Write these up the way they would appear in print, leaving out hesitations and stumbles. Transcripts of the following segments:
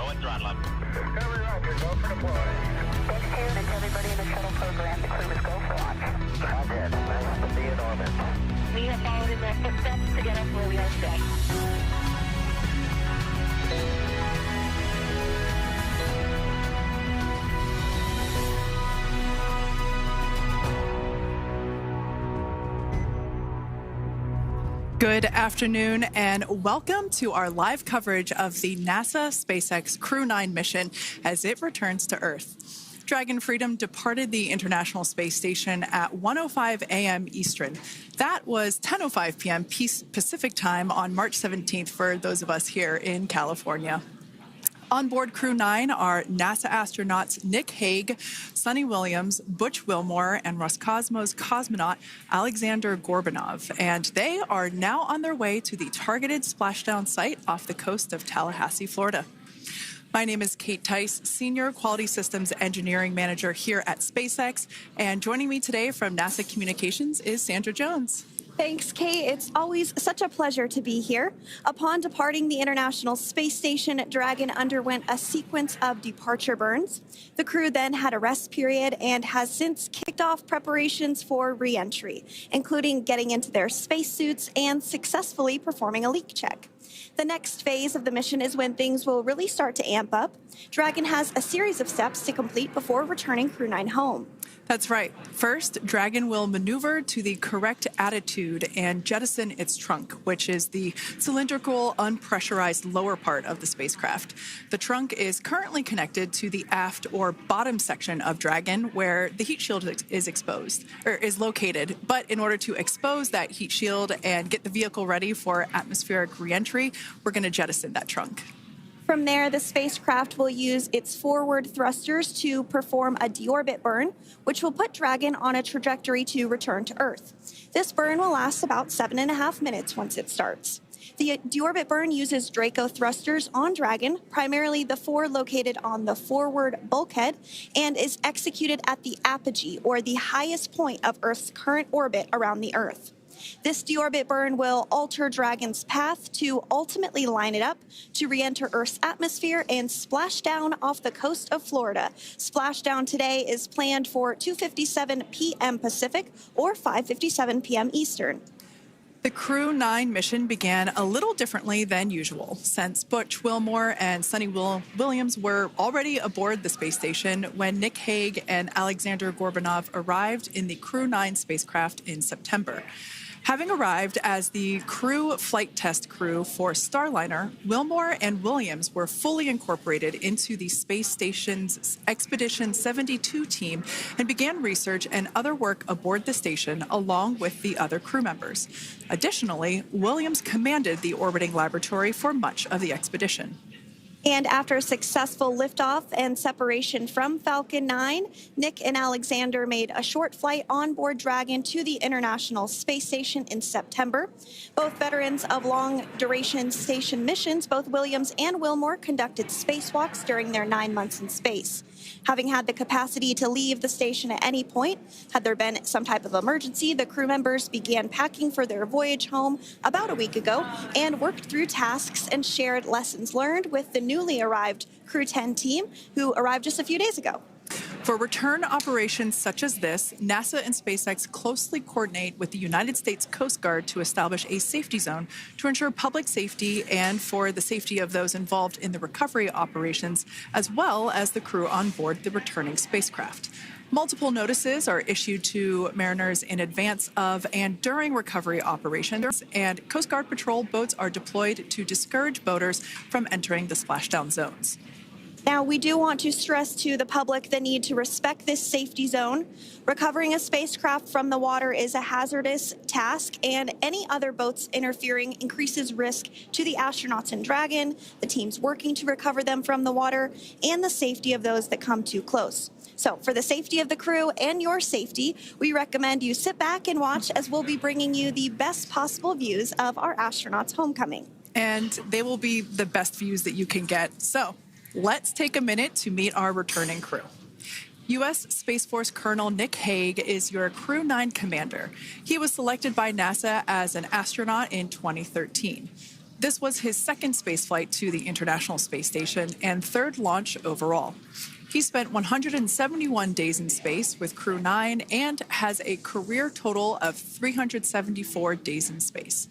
Go and throttle up. Every rocket, go for deploy. Stay tuned and everybody in the shuttle program, the crew is go for launch. Roger, nice to be in orbit. We have followed in their footsteps to get us where we are today. Good afternoon and welcome to our live coverage of the NASA SpaceX Crew 9 mission as it returns to Earth. Dragon Freedom departed the International Space Station at 1:05 a.m. Eastern. That was 10:05 p.m. Pacific time on March 17th for those of us here in California. On board Crew 9 are NASA astronauts Nick Hague, Suni Williams, Butch Wilmore, and Roscosmos cosmonaut Alexander Gorbanov. And they are now on their way to the targeted splashdown site off the coast of Tallahassee, Florida. My name is Kate Tice, Senior Quality Systems Engineering Manager here at SpaceX. And joining me today from NASA Communications is Sandra Jones. Thanks, Kate. It's always such a pleasure to be here. Upon departing the International Space Station, Dragon underwent a sequence of departure burns. The crew then had a rest period and has since kicked off preparations for re-entry, including getting into their spacesuits and successfully performing a leak check. The next phase of the mission is when things will really start to amp up. Dragon has a series of steps to complete before returning Crew 9 home. That's right. First, Dragon will maneuver to the correct attitude and jettison its trunk, which is the cylindrical, unpressurized lower part of the spacecraft. The trunk is currently connected to the aft or bottom section of Dragon, where the heat shield is located. But in order to expose that heat shield and get the vehicle ready for atmospheric reentry, we're going to jettison that trunk. From there, the spacecraft will use its forward thrusters to perform a deorbit burn, which will put Dragon on a trajectory to return to Earth. This burn will last about 7.5 minutes once it starts. The deorbit burn uses Draco thrusters on Dragon, primarily the four located on the forward bulkhead, and is executed at the apogee, or the highest point of Earth's current orbit around the Earth. This deorbit burn will alter Dragon's path to ultimately line it up to re-enter Earth's atmosphere and splash down off the coast of Florida. Splashdown today is planned for 2:57 p.m. Pacific or 5:57 p.m. Eastern. The Crew 9 mission began a little differently than usual, since Butch Wilmore and Suni Williams were already aboard the space station when Nick Hague and Alexander Gorbanov arrived in the Crew 9 spacecraft in September. Having arrived as the crew flight test crew for Starliner, Wilmore and Williams were fully incorporated into the space station's Expedition 72 team and began research and other work aboard the station along with the other crew members. Additionally, Williams commanded the orbiting laboratory for much of the expedition. And after a successful liftoff and separation from Falcon 9, Nick and Alexander made a short flight on board Dragon to the International Space Station in September. Both veterans of long-duration station missions, both Williams and Wilmore conducted spacewalks during their 9 months in space. Having had the capacity to leave the station at any point, had there been some type of emergency, the crew members began packing for their voyage home about a week ago and worked through tasks and shared lessons learned with the newly arrived Crew 10 team, who arrived just a few days ago. For return operations such as this, NASA and SpaceX closely coordinate with the United States Coast Guard to establish a safety zone to ensure public safety and for the safety of those involved in the recovery operations, as well as the crew on board the returning spacecraft. Multiple notices are issued to mariners in advance of and during recovery operations, and Coast Guard patrol boats are deployed to discourage boaters from entering the splashdown zones. Now, we do want to stress to the public the need to respect this safety zone. Recovering a spacecraft from the water is a hazardous task, and any other boats interfering increases risk to the astronauts in Dragon, the teams working to recover them from the water, and the safety of those that come too close. So for the safety of the crew and your safety, we recommend you sit back and watch as we'll be bringing you the best possible views of our astronauts' homecoming. And they will be the best views that you can get. So let's take a minute to meet our returning crew. U.S. Space Force Colonel Nick Hague is your Crew 9 commander. He was selected by NASA as an astronaut in 2013. This was his second spaceflight to the International Space Station and third launch overall. He spent 171 days in space with Crew 9 and has a career total of 374 days in space.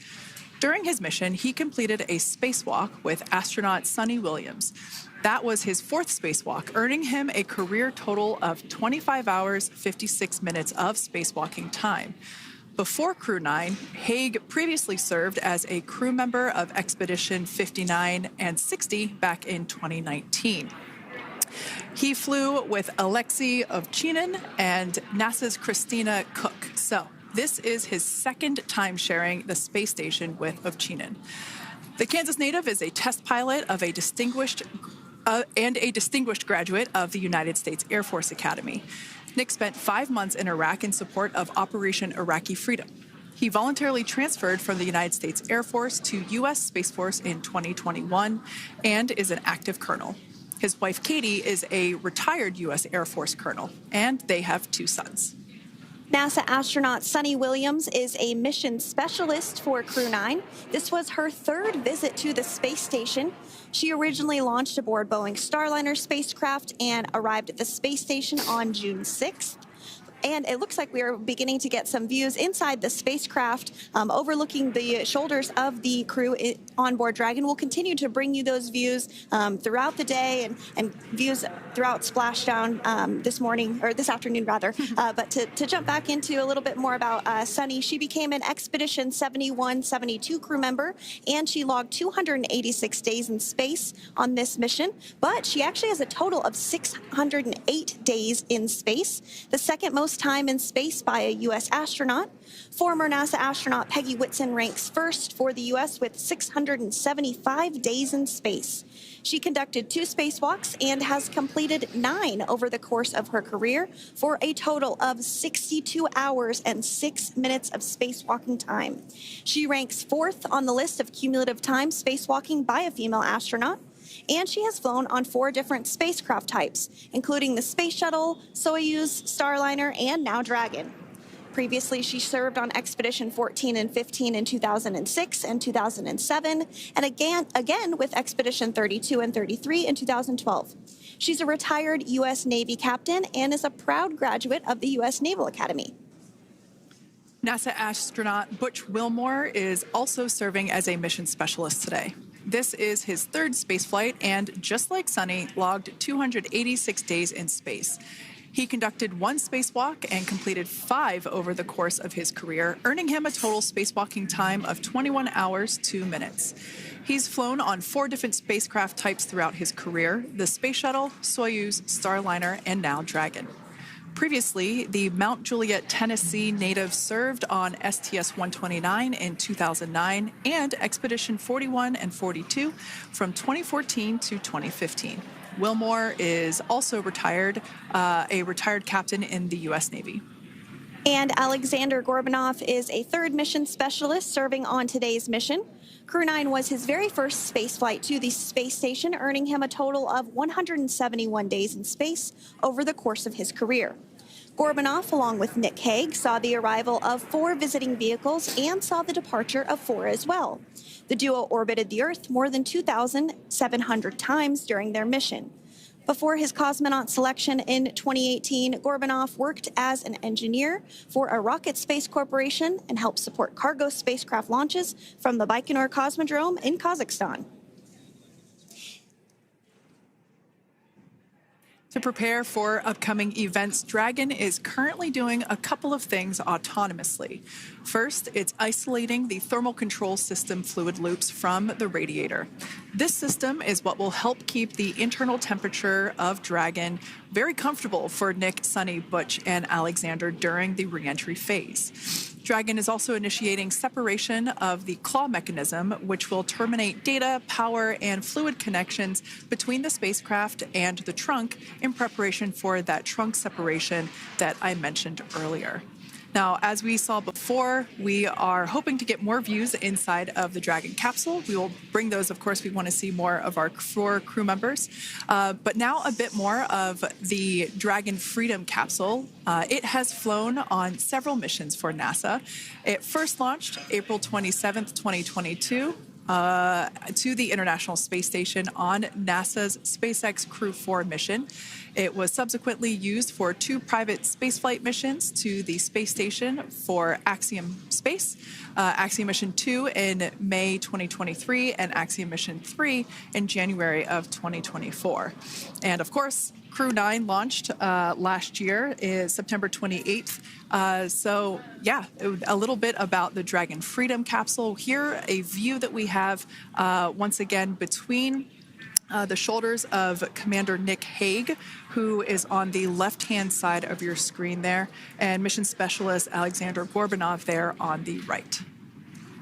During his mission, he completed a spacewalk with astronaut Suni Williams. That was his fourth spacewalk, earning him a career total of 25 hours, 56 minutes of spacewalking time. Before Crew 9, Haig previously served as a crew member of Expedition 59 and 60 back in 2019. He flew with Alexei Ovchinin and NASA's Christina Cook. So this is his second time sharing the space station with Ovchinin. The Kansas native is a test pilot of a distinguished graduate of the United States Air Force Academy. Nick spent 5 months in Iraq in support of Operation Iraqi Freedom. He voluntarily transferred from the United States Air Force to U.S. Space Force in 2021 and is an active colonel. His wife, Katie, is a retired U.S. Air Force colonel, and they have 2 sons. NASA astronaut Suni Williams is a mission specialist for Crew 9. This was her third visit to the space station. She originally launched aboard Boeing Starliner spacecraft and arrived at the space station on June 6th. And it looks like we are beginning to get some views inside the spacecraft, overlooking the shoulders of the crew on board Dragon. We'll continue to bring you those views throughout the day and views throughout Splashdown this afternoon rather. But to jump back into a little bit more about Suni, she became an Expedition 71-72 crew member, and she logged 286 days in space on this mission. But she actually has a total of 608 days in space, the second most time in space by a U.S. astronaut. Former NASA astronaut Peggy Whitson ranks first for the U.S. with 675 days in space. She conducted 2 spacewalks and has completed 9 over the course of her career for a total of 62 hours and 6 minutes of spacewalking time. She ranks 4th on the list of cumulative time spacewalking by a female astronaut. And she has flown on 4 different spacecraft types, including the Space Shuttle, Soyuz, Starliner, and now Dragon. Previously, she served on Expedition 14 and 15 in 2006 and 2007, and again with Expedition 32 and 33 in 2012. She's a retired U.S. Navy captain and is a proud graduate of the U.S. Naval Academy. NASA astronaut Butch Wilmore is also serving as a mission specialist today. This is his 3rd spaceflight and, just like Suni, logged 286 days in space. He conducted 1 spacewalk and completed 5 over the course of his career, earning him a total spacewalking time of 21 hours, 2 minutes. He's flown on 4 different spacecraft types throughout his career: the Space Shuttle, Soyuz, Starliner, and now Dragon. Previously, the Mount Juliet, Tennessee native served on STS-129 in 2009 and Expedition 41 and 42 from 2014 to 2015. Wilmore is also a retired captain in the U.S. Navy. And Alexander Gorbanov is a 3rd mission specialist serving on today's mission. Crew 9 was his very first spaceflight to the space station, earning him a total of 171 days in space over the course of his career. Gorbanov, along with Nick Haig, saw the arrival of 4 visiting vehicles and saw the departure of 4 as well. The duo orbited the Earth more than 2,700 times during their mission. Before his cosmonaut selection in 2018, Gorbanov worked as an engineer for a rocket space corporation and helped support cargo spacecraft launches from the Baikonur Cosmodrome in Kazakhstan. To prepare for upcoming events, Dragon is currently doing a couple of things autonomously. First, it's isolating the thermal control system fluid loops from the radiator. This system is what will help keep the internal temperature of Dragon very comfortable for Nick, Suni, Butch, and Alexander during the reentry phase. Dragon is also initiating separation of the claw mechanism, which will terminate data, power, and fluid connections between the spacecraft and the trunk in preparation for that trunk separation that I mentioned earlier. Now, as we saw before, we are hoping to get more views inside of the Dragon capsule. We will bring those, of course. We want to see more of our 4 crew members. But now a bit more of the Dragon Freedom capsule. It has flown on several missions for NASA. It first launched April 27th, 2022. to the International Space Station on NASA's SpaceX Crew 4 mission. It was subsequently used for 2 private spaceflight missions to the space station for Axiom Space, Axiom Mission 2 in May 2023, and Axiom Mission 3 in January of 2024. And of course, Crew 9 launched last year, is September 28th. So yeah, a little bit about the Dragon Freedom capsule. Here, a view that we have once again between the shoulders of Commander Nick Hague, who is on the left-hand side of your screen there, and Mission Specialist Alexander Gorbanov there on the right.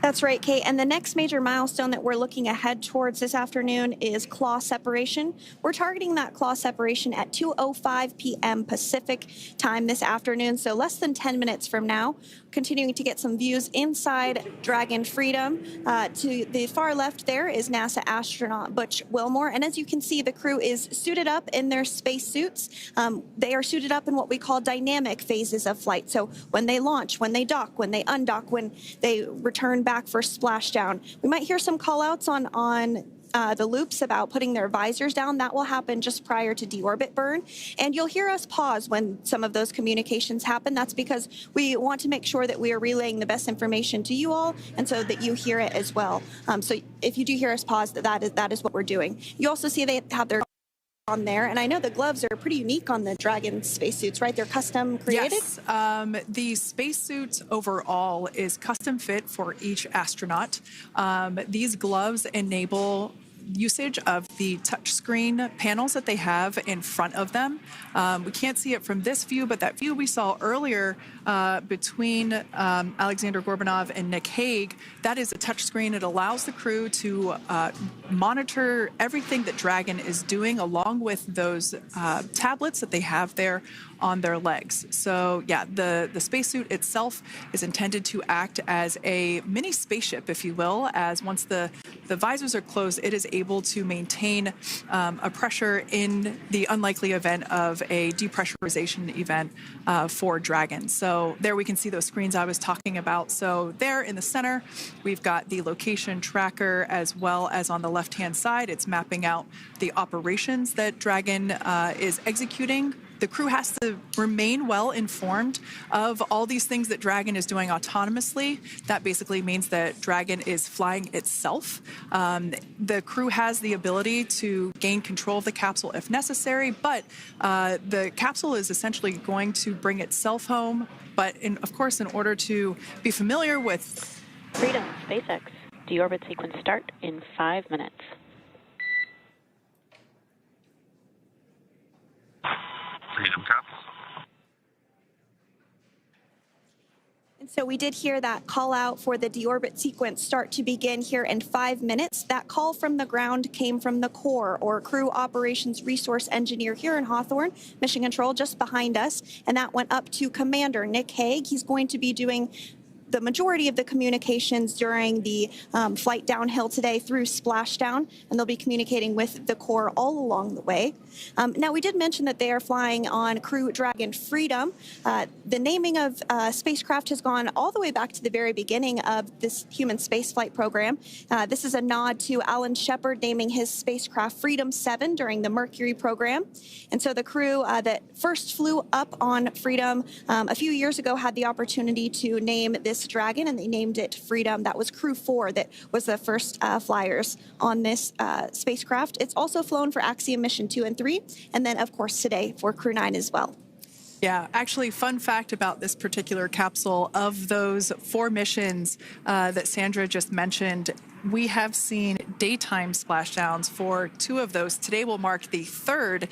That's right, Kate. And the next major milestone that we're looking ahead towards this afternoon is claw separation. We're targeting that claw separation at 2:05 p.m. Pacific time this afternoon, so less than 10 minutes from now. Continuing to get some views inside Dragon Freedom. To the far left there is NASA astronaut Butch Wilmore. And as you can see, the crew is suited up in their space suits. They are suited up in what we call dynamic phases of flight. So when they launch, when they dock, when they undock, when they return back for splashdown. We might hear some call outs on the loops about putting their visors down. That will happen just prior to deorbit burn. And you'll hear us pause when some of those communications happen. That's because we want to make sure that we are relaying the best information to you all, and so that you hear it as well. So if you do hear us pause, that is what we're doing. You also see they have their on there, and I know the gloves are pretty unique on the Dragon spacesuits, right? They're custom created? Yes, the spacesuit overall is custom fit for each astronaut. These gloves enable usage of the touchscreen panels that they have in front of them. We can't see it from this view, but that view we saw earlier between Alexander Gorbanov and Nick Hague, that is a touchscreen. It allows the crew to monitor everything that Dragon is doing, along with those tablets that they have there on their legs. So yeah, the spacesuit itself is intended to act as a mini spaceship, if you will, as once the visors are closed, it is able to maintain a pressure in the unlikely event of a depressurization event for Dragon. So there we can see those screens I was talking about. So there in the center, we've got the location tracker, as well as on the left-hand side, it's mapping out the operations that Dragon is executing. The crew has to remain well informed of all these things that Dragon is doing autonomously. That basically means that Dragon is flying itself. The crew has the ability to gain control of the capsule if necessary, but the capsule is essentially going to bring itself home. But of course, in order to be familiar with Freedom, SpaceX, deorbit sequence start in 5 minutes. Freedom Cup. And so we did hear that call out for the deorbit sequence start to begin here in 5 minutes. That call from the ground came from the core, or Crew Operations Resource Engineer here in Hawthorne, Mission Control just behind us. And that went up to Commander Nick Hague. He's going to be doing the majority of the communications during the flight downhill today through Splashdown, and they'll be communicating with the core all along the way. Now, we did mention that they are flying on Crew Dragon Freedom. The naming of spacecraft has gone all the way back to the very beginning of this human spaceflight program. This is a nod to Alan Shepard naming his spacecraft Freedom 7 during the Mercury program. And so the crew that first flew up on Freedom a few years ago had the opportunity to name this Dragon, and they named it Freedom. That was Crew 4 that was the first flyers on this spacecraft. It's also flown for Axiom Mission 2 and 3, and then, of course, today for Crew 9 as well. Yeah, actually, fun fact about this particular capsule, of those 4 missions that Sandra just mentioned, we have seen daytime splashdowns for 2 of those. Today will mark the third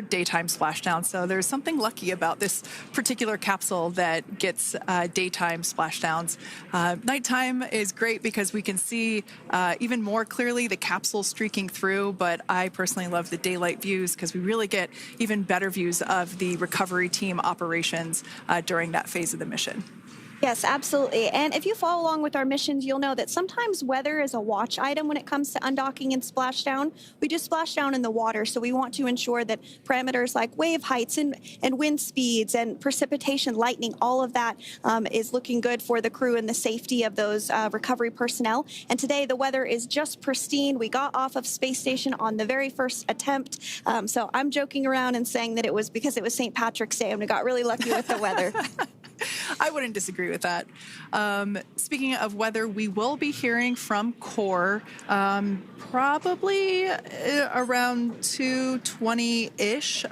daytime splashdown. So there's something lucky about this particular capsule that gets daytime splashdowns. Nighttime is great because we can see even more clearly the capsule streaking through, but I personally love the daylight views because we really get even better views of the recovery team operations during that phase of the mission. Yes, absolutely. And if you follow along with our missions, you'll know that sometimes weather is a watch item when it comes to undocking and splashdown. We do splashdown in the water, so we want to ensure that parameters like wave heights and wind speeds and precipitation, lightning, all of that is looking good for the crew and the safety of those recovery personnel. And today the weather is just pristine. We got off of space station on the very first attempt. So I'm joking around and saying that it was because it was St. Patrick's Day and we got really lucky with the weather. I wouldn't disagree with that. Speaking of weather, we will be hearing from core probably around 2:20-ish.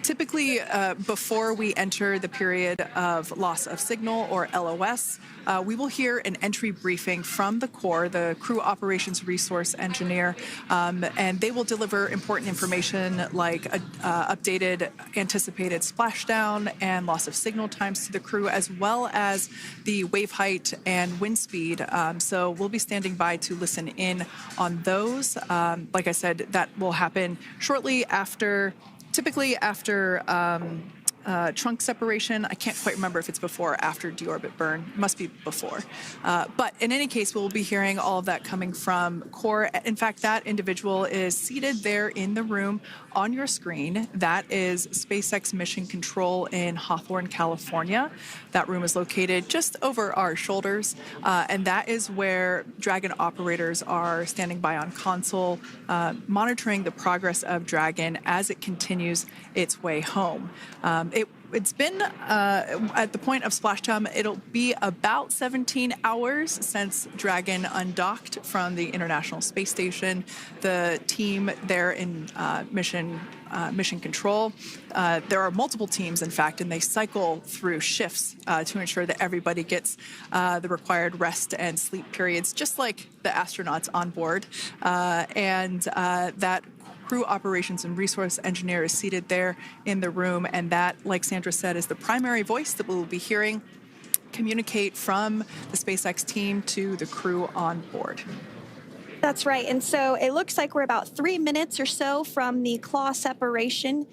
Typically, before we enter the period of loss of signal, or LOS, we will hear an entry briefing from the core, the Crew Operations Resource Engineer, and they will deliver important information like updated anticipated splashdown and loss of signal times to the crew, as well as the wave height and wind speed. So we'll be standing by to listen in on those. Like I said, that will happen shortly after. Typically after trunk separation. I can't quite remember if it's before or after deorbit burn. It must be before. But in any case, we'll be hearing all of that coming from core. In fact, that individual is seated there in the room on your screen. That is SpaceX Mission Control in Hawthorne, California. That room is located just over our shoulders. And that is where Dragon operators are standing by on console, monitoring the progress of Dragon as it continues its way home. It's been, at the point of splashdown, it'll be about 17 hours since Dragon undocked from the International Space Station. The team there in mission control, there are multiple teams, in fact, and they cycle through shifts to ensure that everybody gets the required rest and sleep periods, just like the astronauts on board. And that Crew Operations and Resource Engineer is seated there in the room, and that, like Sandra said, is the primary voice that we'll be hearing communicate from the SpaceX team to the crew on board. That's right. And so it looks like we're about 3 minutes or so from the claw separation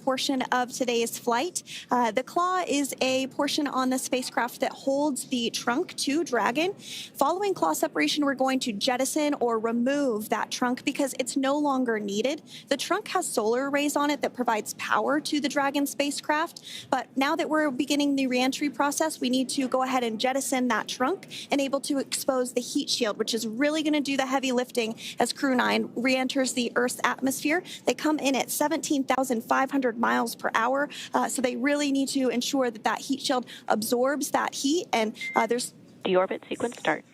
portion of today's flight. The claw is a portion on the spacecraft that holds the trunk to Dragon. Following claw separation, we're going to jettison or remove that trunk because it's no longer needed. The trunk has solar arrays on it that provides power to the Dragon spacecraft. But now that we're beginning the reentry process, we need to go ahead and jettison that trunk and able to expose the heat shield, which is really going to do the heavy lifting as Crew 9 re-enters the Earth's atmosphere. They come in at 17,500 miles per hour, so they really need to ensure that that heat shield absorbs that heat, and there's... Deorbit sequence start.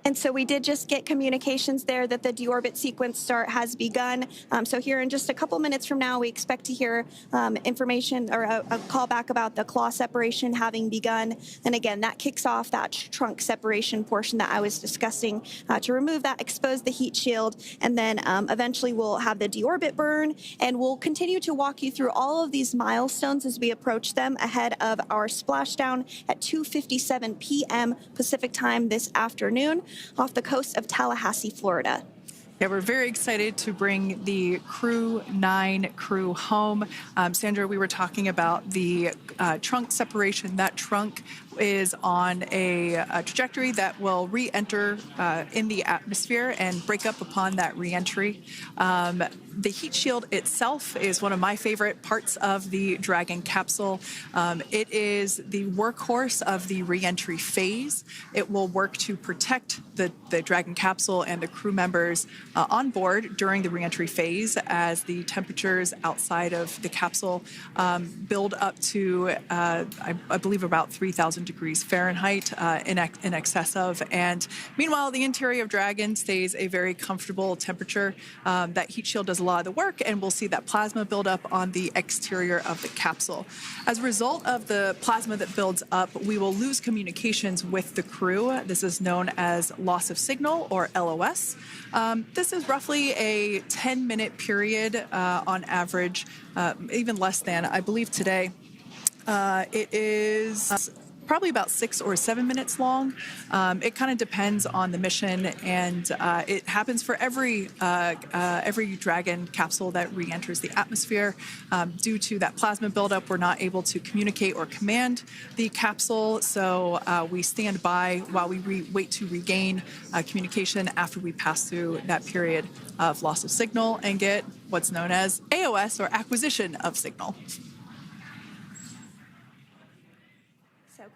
And so we did just get communications there that the deorbit sequence start has begun. So here in just a couple minutes from now, we expect to hear information or a call back about the claw separation having begun. And again, that kicks off that trunk separation portion that I was discussing to remove that, expose the heat shield, and then eventually we'll have the deorbit burn. And we'll continue to walk you through all of these milestones as we approach them ahead of our splashdown at 2:57 p.m. Pacific time this afternoon, off the coast of Tallahassee, Florida. Yeah, we're very excited to bring the Crew 9 crew home. Sandra, we were talking about the trunk separation. That trunk is on a trajectory that will re-enter in the atmosphere and break up upon that re-entry. The heat shield itself is one of my favorite parts of the Dragon capsule. It is the workhorse of the re-entry phase. It will work to protect the Dragon capsule and the crew members on board during the re-entry phase as the temperatures outside of the capsule build up to, I believe, about 3,000 degrees Fahrenheit in excess of. And meanwhile, the interior of Dragon stays a very comfortable temperature. That heat shield does a lot of the work, and we'll see that plasma build up on the exterior of the capsule. As a result of the plasma that builds up, we will lose communications with the crew. This is known as loss of signal, or LOS. This is roughly a 10-minute period on average, even less than. I believe today it is probably about 6 or 7 minutes long. It kind of depends on the mission, and it happens for every Dragon capsule that re-enters the atmosphere. Due to that plasma buildup, we're not able to communicate or command the capsule, so we stand by while we wait to regain communication after we pass through that period of loss of signal and get what's known as AOS, or acquisition of signal.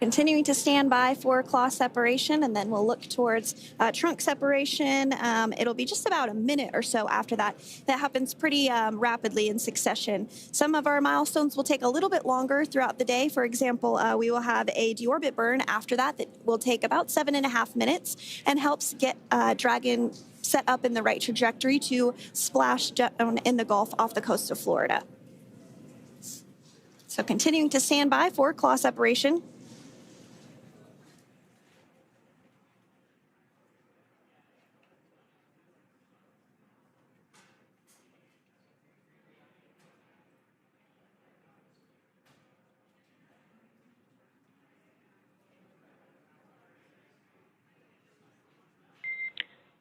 Continuing to stand by for claw separation, and then we'll look towards trunk separation. It'll be just about a minute or so after that. That happens pretty rapidly in succession. Some of our milestones will take a little bit longer throughout the day. For example, we will have a deorbit burn after that will take about 7.5 minutes and helps get Dragon set up in the right trajectory to splash down in the Gulf off the coast of Florida. So continuing to stand by for claw separation.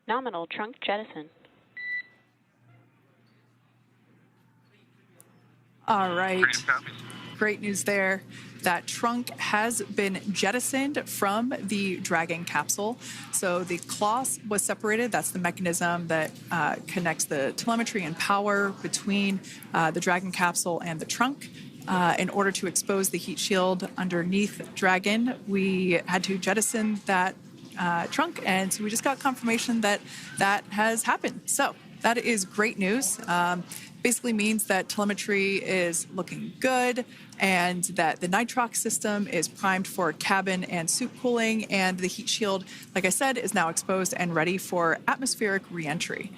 Nominal trunk jettison. All right. Freedom copies. Great news there. That trunk has been jettisoned from the Dragon capsule. So the claw was separated. That's the mechanism that connects the telemetry and power between the Dragon capsule and the trunk. In order to expose the heat shield underneath Dragon, we had to jettison that trunk, and so we just got confirmation that that has happened. So that is great news. Basically means that telemetry is looking good, and that the nitrox system is primed for cabin and suit cooling, and the heat shield, like I said, is now exposed and ready for atmospheric re-entry.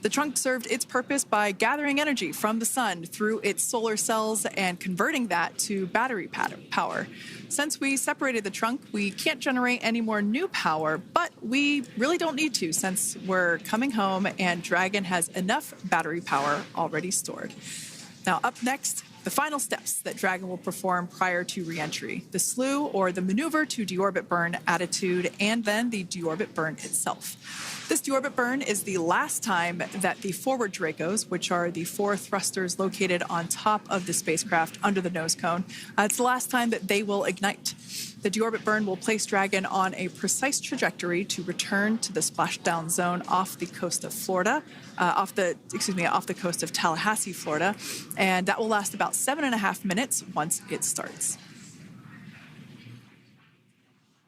The trunk served its purpose by gathering energy from the sun through its solar cells and converting that to battery power. Since we separated the trunk, we can't generate any more new power, but we really don't need to since we're coming home and Dragon has enough battery power already stored. Now, up next, the final steps that Dragon will perform prior to re-entry: the slew, or the maneuver to deorbit burn attitude, and then the deorbit burn itself. This deorbit burn is the last time that the forward Dracos, which are the 4 thrusters located on top of the spacecraft under the nose cone, it's the last time that they will ignite. The deorbit burn will place Dragon on a precise trajectory to return to the splashdown zone off the coast of Florida, off the coast of Tallahassee, Florida, and that will last about 7.5 minutes once it starts.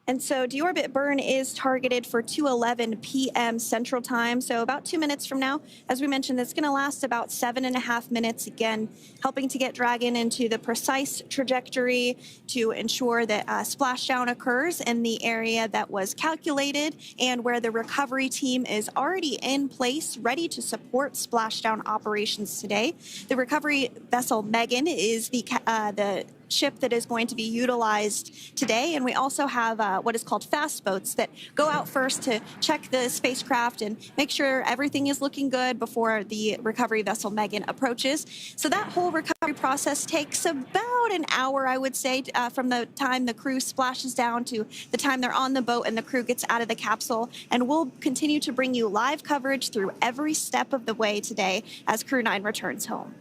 And so deorbit burn is targeted for 2:11 p.m. Central Time, so about 2 minutes from now. As we mentioned, it's going to last about 7.5 minutes, again, helping to get Dragon into the precise trajectory to ensure that splashdown occurs in the area that was calculated and where the recovery team is already in place, ready to support splashdown operations today. The recovery vessel Megan is the ship that is going to be utilized today, and we also have what is called fast boats that go out first to check the spacecraft and make sure everything is looking good before the recovery vessel Megan approaches. So that whole recovery process takes about an hour, I would say, from the time the crew splashes down to the time they're on the boat and the crew gets out of the capsule. And we'll continue to bring you live coverage through every step of the way today as Crew 9 returns home.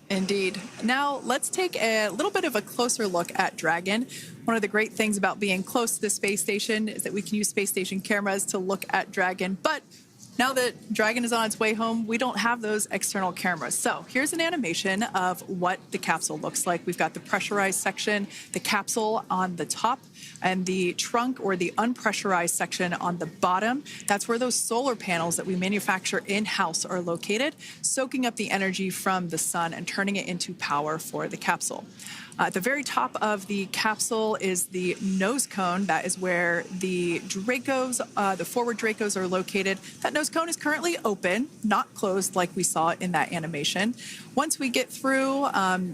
Indeed. Now, let's take a little bit of a closer look at Dragon. One of the great things about being close to the space station is that we can use space station cameras to look at Dragon. But now that Dragon is on its way home, we don't have those external cameras. So here's an animation of what the capsule looks like. We've got the pressurized section, the capsule on the top, and the trunk, or the unpressurized section, on the bottom. That's where those solar panels that we manufacture in-house are located, soaking up the energy from the sun and turning it into power for the capsule. At the very top of the capsule is the nose cone. That is where the Dracos, the forward Dracos, are located. That nose cone is currently open, not closed like we saw in that animation. Once we get through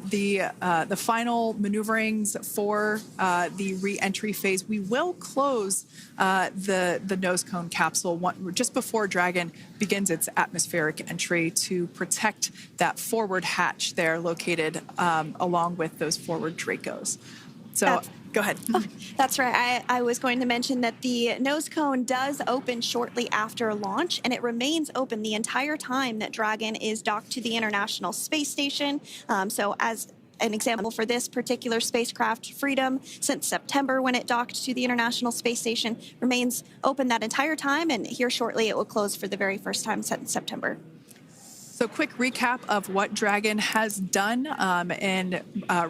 the final maneuverings for the re-entry phase, we will close the nose cone capsule just before Dragon begins its atmospheric entry to protect that forward hatch there located along with those forward Dracos. So Go ahead. Oh, that's right. I was going to mention that the nose cone does open shortly after launch, and it remains open the entire time that Dragon is docked to the International Space Station. So as an example for this particular spacecraft, Freedom, since September when it docked to the International Space Station, remains open that entire time, and here shortly it will close for the very first time since September. So quick recap of what Dragon has done in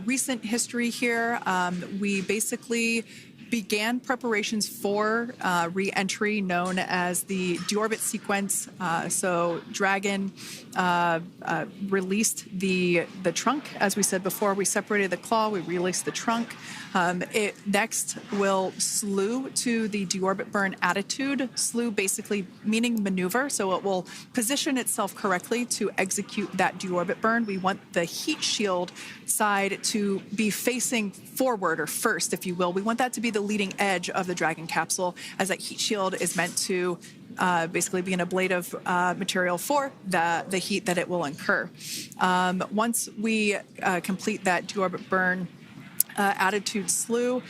recent history here. We basically began preparations for re-entry known as the deorbit sequence. So Dragon released the trunk. As we said before, we separated the claw, we released the trunk. It next will slew to the deorbit burn attitude. Slew basically meaning maneuver, so it will position itself correctly to execute that deorbit burn. We want the heat shield side to be facing forward, or first, if you will. We want that to be the leading edge of the Dragon capsule, as that heat shield is meant to basically be an ablative material for the heat that it will incur. Once we complete that deorbit burn attitude slew,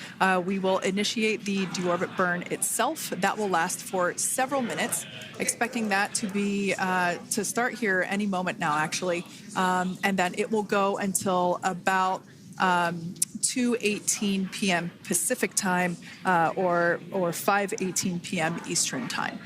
we will initiate the deorbit burn itself. That will last for several minutes, expecting that to be to start here any moment now, actually, and then it will go until about 2:18 p.m. Pacific time or 5:18 p.m. Eastern time.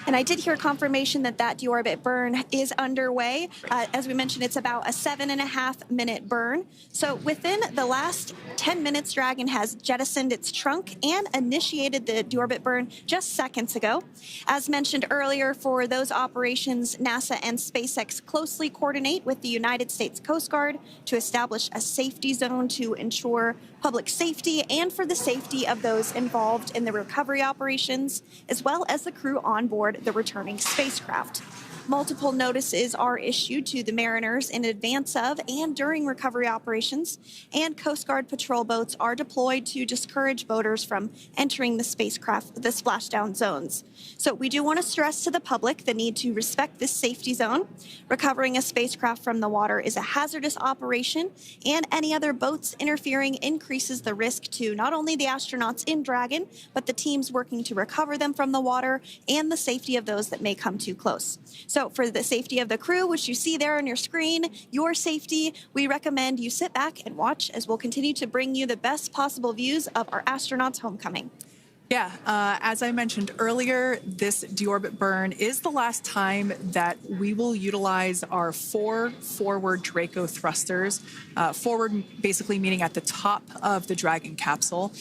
And I did hear confirmation that deorbit burn is underway. As we mentioned, it's about a 7.5-minute burn. So within the last 10 minutes, Dragon has jettisoned its trunk and initiated the deorbit burn just seconds ago. As mentioned earlier, for those operations, NASA and SpaceX closely coordinate with the United States Coast Guard to establish a safety zone to ensure public safety and for the safety of those involved in the recovery operations, as well as the crew on board the returning spacecraft. Multiple notices are issued to the mariners in advance of and during recovery operations, and Coast Guard patrol boats are deployed to discourage boaters from entering the spacecraft, the splashdown zones. So we do want to stress to the public the need to respect this safety zone. Recovering a spacecraft from the water is a hazardous operation, and any other boats interfering increases the risk to not only the astronauts in Dragon, but the teams working to recover them from the water and the safety of those that may come too close. So for the safety of the crew, which you see there on your screen, your safety, we recommend you sit back and watch as we'll continue to bring you the best possible views of our astronauts' homecoming. Yeah, as I mentioned earlier, this deorbit burn is the last time that we will utilize our 4 forward Draco thrusters. Forward basically meaning at the top of the Dragon capsule.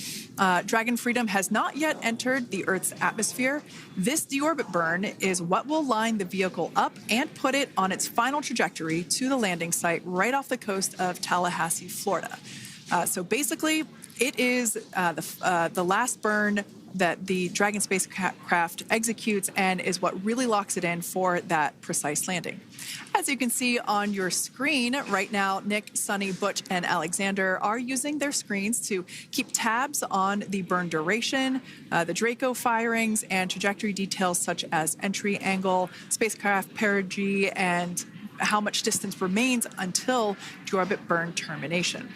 Dragon Freedom has not yet entered the Earth's atmosphere. This deorbit burn is what will line the vehicle up and put it on its final trajectory to the landing site right off the coast of Tallahassee, Florida. So basically, it is the last burn that the Dragon spacecraft executes and is what really locks it in for that precise landing. As you can see on your screen right now, Nick, Suni, Butch, and Alexander are using their screens to keep tabs on the burn duration, the Draco firings, and trajectory details such as entry angle, spacecraft perigee, and how much distance remains until deorbit burn termination.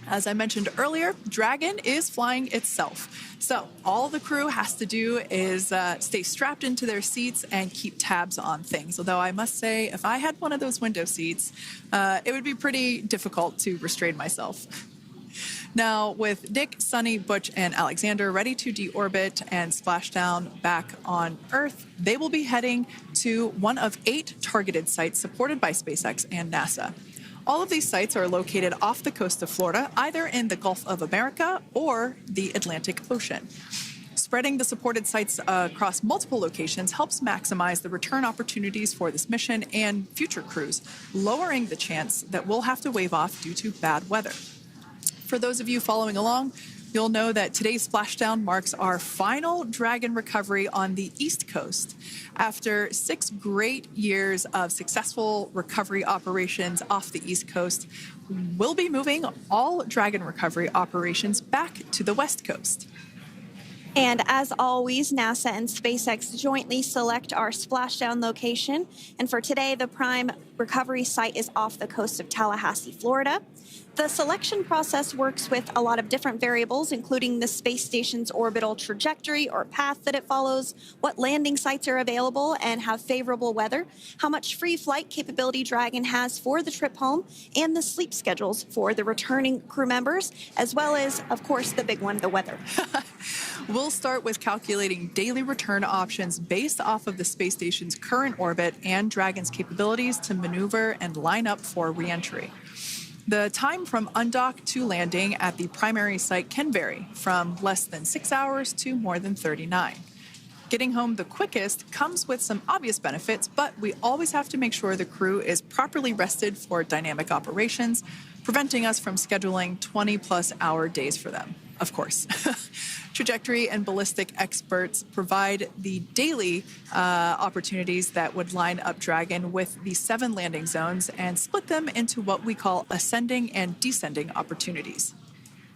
As I mentioned earlier, Dragon is flying itself. So all the crew has to do is stay strapped into their seats and keep tabs on things. Although I must say, if I had one of those window seats, it would be pretty difficult to restrain myself. Now, with Nick, Suni, Butch, and Alexander ready to deorbit and splash down back on Earth, they will be heading to one of 8 targeted sites supported by SpaceX and NASA. All of these sites are located off the coast of Florida, either in the Gulf of America or the Atlantic Ocean. Spreading the supported sites across multiple locations helps maximize the return opportunities for this mission and future crews, lowering the chance that we'll have to wave off due to bad weather. For those of you following along, you'll know that today's splashdown marks our final Dragon recovery on the East Coast. After 6 great years of successful recovery operations off the East Coast, we'll be moving all Dragon recovery operations back to the West Coast. And as always, NASA and SpaceX jointly select our splashdown location. And for today, the prime recovery site is off the coast of Tallahassee, Florida. The selection process works with a lot of different variables, including the space station's orbital trajectory or path that it follows, what landing sites are available and have favorable weather, how much free flight capability Dragon has for the trip home, and the sleep schedules for the returning crew members, as well as, of course, the big one, the weather. We'll start with calculating daily return options based off of the space station's current orbit and Dragon's capabilities to maneuver and line up for re-entry. The time from undock to landing at the primary site can vary from less than 6 hours to more than 39. Getting home the quickest comes with some obvious benefits, but we always have to make sure the crew is properly rested for dynamic operations, preventing us from scheduling 20-plus hour days for them, of course. Trajectory and ballistic experts provide the daily opportunities that would line up Dragon with the 7 landing zones and split them into what we call ascending and descending opportunities.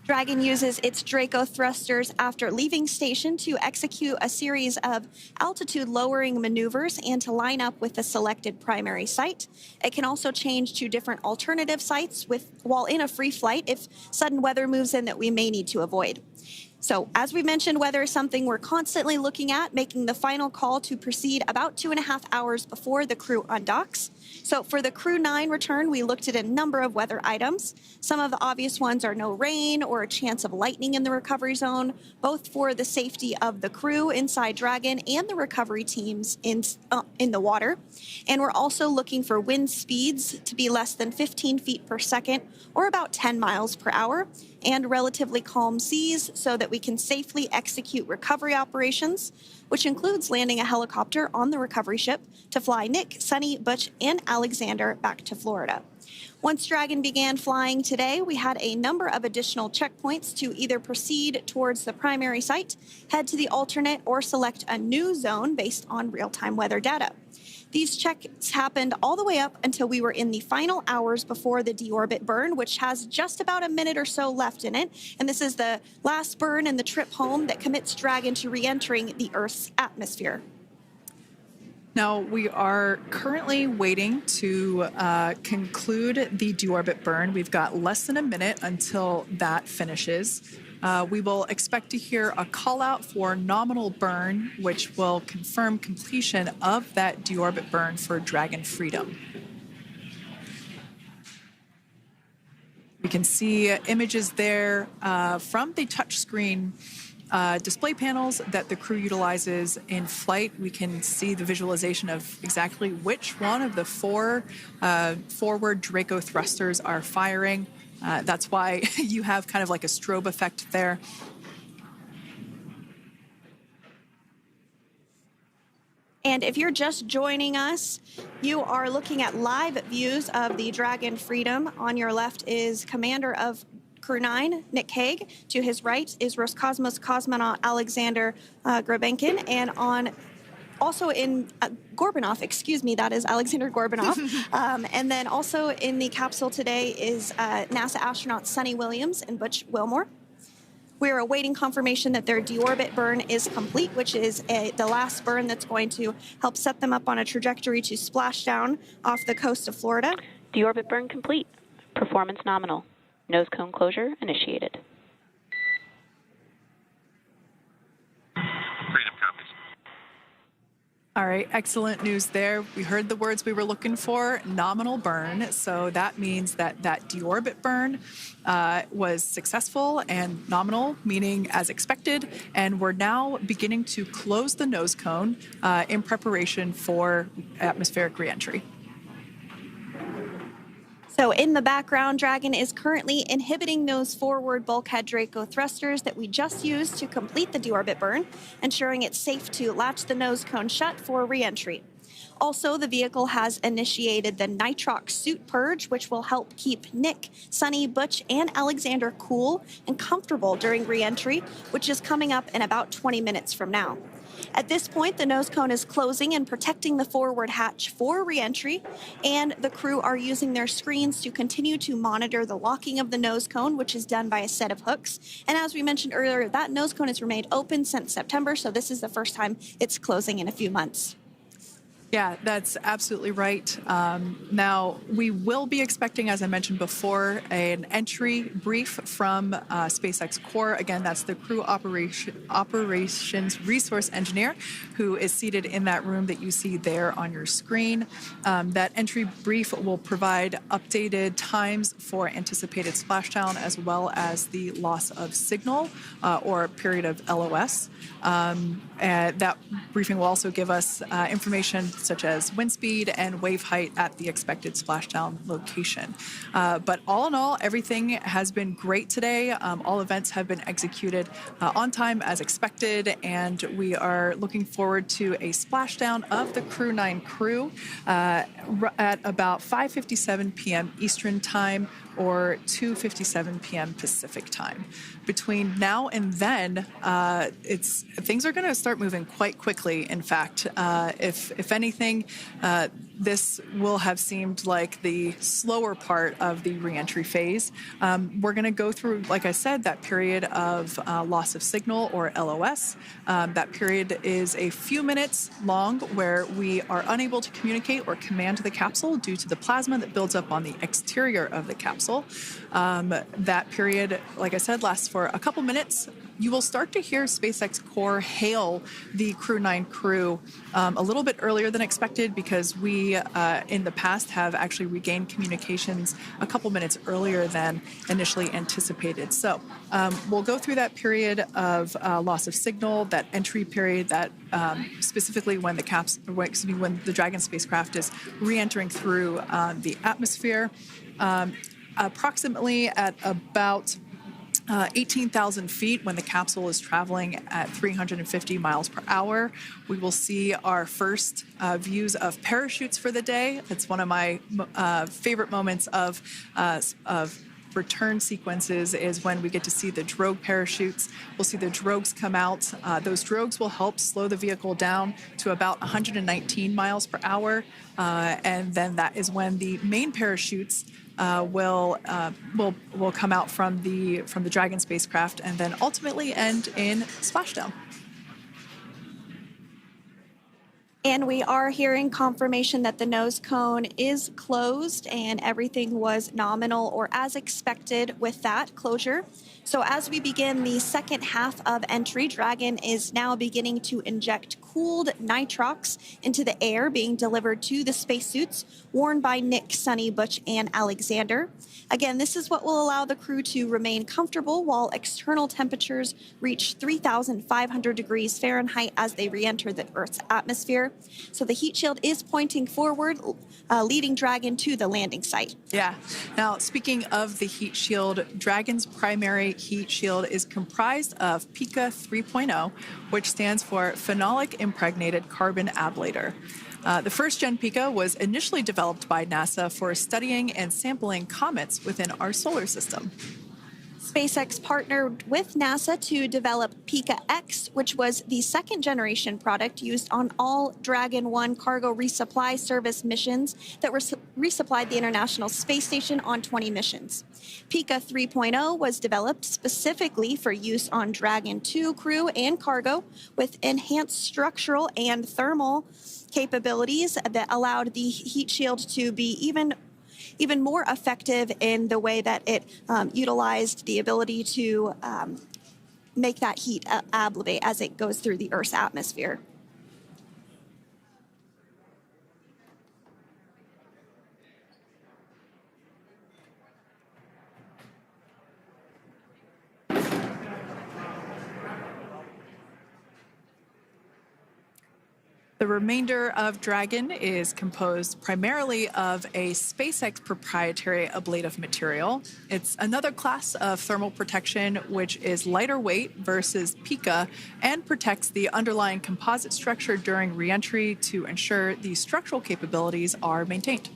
Dragon uses its Draco thrusters after leaving station to execute a series of altitude-lowering maneuvers and to line up with the selected primary site. It can also change to different alternative sites while in a free flight if sudden weather moves in that we may need to avoid. So, as we mentioned, weather is something we're constantly looking at, making the final call to proceed about 2.5 hours before the crew undocks. So for the Crew 9 return, we looked at a number of weather items. Some of the obvious ones are no rain or a chance of lightning in the recovery zone, both for the safety of the crew inside Dragon and the recovery teams in the water. And we're also looking for wind speeds to be less than 15 feet per second or about 10 miles per hour, and relatively calm seas so that we can safely execute recovery operations, which includes landing a helicopter on the recovery ship to fly Nick, Suni, Butch, and Alexander back to Florida. Once Dragon began flying today, we had a number of additional checkpoints to either proceed towards the primary site, head to the alternate, or select a new zone based on real-time weather data. These checks happened all the way up until we were in the final hours before the deorbit burn, which has just about a minute or so left in it. And this is the last burn in the trip home that commits Dragon to re-entering the Earth's atmosphere. Now, we are currently waiting to conclude the deorbit burn. We've got less than a minute until that finishes. We will expect to hear a call out for nominal burn, which will confirm completion of that deorbit burn for Dragon Freedom. We can see images there from the touchscreen display panels that the crew utilizes in flight. We can see the visualization of exactly which one of the 4 forward Draco thrusters are firing. That's why you have kind of like a strobe effect there. And if you're just joining us, you are looking at live views of the Dragon Freedom. On your left is Commander of Crew 9, Nick Hague. To his right is Roscosmos cosmonaut Alexander Grabenkin. And also in Gorbanov, that is Alexander Gorbanov. And then also in the capsule today is NASA astronauts Suni Williams and Butch Wilmore. We're awaiting confirmation that their deorbit burn is complete, which is the last burn that's going to help set them up on a trajectory to Splashdown off the coast of Florida. Deorbit burn complete. Performance nominal. Nose cone closure initiated. Freedom copies. All right, excellent news there. We heard the words we were looking for, nominal burn. So that means that that deorbit burn was successful and nominal, meaning as expected. And we're now beginning to close the nose cone in preparation for atmospheric reentry. So in the background, Dragon is currently inhibiting those forward bulkhead Draco thrusters that we just used to complete the deorbit burn, ensuring it's safe to latch the nose cone shut for re-entry. Also, the vehicle has initiated the nitrox suit purge, which will help keep Nick, Suni, Butch, and Alexander cool and comfortable during re-entry, which is coming up in about 20 minutes from now. At this point, the nose cone is closing and protecting the forward hatch for re-entry, and the crew are using their screens to continue to monitor the locking of the nose cone, which is done by a set of hooks. And as we mentioned earlier, that nose cone has remained open since September, so this is the first time it's closing in a few months. Yeah, that's absolutely right. Now, we will be expecting, as I mentioned before, an entry brief from SpaceX Core. Again, that's the crew operations resource engineer who is seated in that room that you see there on your screen. That entry brief will provide updated times for anticipated splashdown as well as the loss of signal or period of LOS. And that briefing will also give us information such as wind speed and wave height at the expected splashdown location. But all in all, everything has been great today. All events have been executed on time as expected, and we are looking forward to a splashdown of the Crew 9 crew at about 5:57 p.m. Eastern Time or 2:57 p.m. Pacific Time. Between now and then, things are going to start moving quite quickly. In fact, if anything, this will have seemed like the slower part of the reentry phase. We're going to go through, like I said, that period of loss of signal or LOS. That period is a few minutes long where we are unable to communicate or command the capsule due to the plasma that builds up on the exterior of the capsule. That period, like I said, lasts for a couple minutes. You will start to hear SpaceX Core hail the Crew 9 crew a little bit earlier than expected because we, in the past, have actually regained communications a couple minutes earlier than initially anticipated. So we'll go through that period of loss of signal, that entry period, that specifically when when the Dragon spacecraft is re-entering through the atmosphere. Approximately at about 18,000 feet when the capsule is traveling at 350 miles per hour. We will see our first views of parachutes for the day. It's one of my favorite moments of return sequences is when we get to see the drogue parachutes. We'll see the drogues come out. Those drogues will help slow the vehicle down to about 119 miles per hour. And then that is when the main parachutes will come out from the Dragon spacecraft and then ultimately end in splashdown. And we are hearing confirmation that the nose cone is closed and everything was nominal or as expected with that closure. So as we begin the second half of entry, Dragon is now beginning to inject cooled nitrox into the air being delivered to the spacesuits worn by Nick, Suni, Butch, and Alexander. Again, this is what will allow the crew to remain comfortable while external temperatures reach 3,500 degrees Fahrenheit as they re-enter the Earth's atmosphere. So the heat shield is pointing forward, leading Dragon to the landing site. Yeah. Now, speaking of the heat shield, Dragon's primary heat shield is comprised of PICA 3.0, which stands for Phenolic Impregnated Carbon Ablator. The first-gen PICA was initially developed by NASA for studying and sampling comets within our solar system. SpaceX partnered with NASA to develop PICA-X, which was the second-generation product used on all Dragon 1 cargo resupply service missions that resupplied the International Space Station on 20 missions. PICA 3.0 was developed specifically for use on Dragon 2 crew and cargo with enhanced structural and thermal capabilities that allowed the heat shield to be even more effective in the way that it utilized the ability to make that heat ablevate as it goes through the Earth's atmosphere. The remainder of Dragon is composed primarily of a SpaceX proprietary ablative material. It's another class of thermal protection which is lighter weight versus PICA and protects the underlying composite structure during reentry to ensure the structural capabilities are maintained.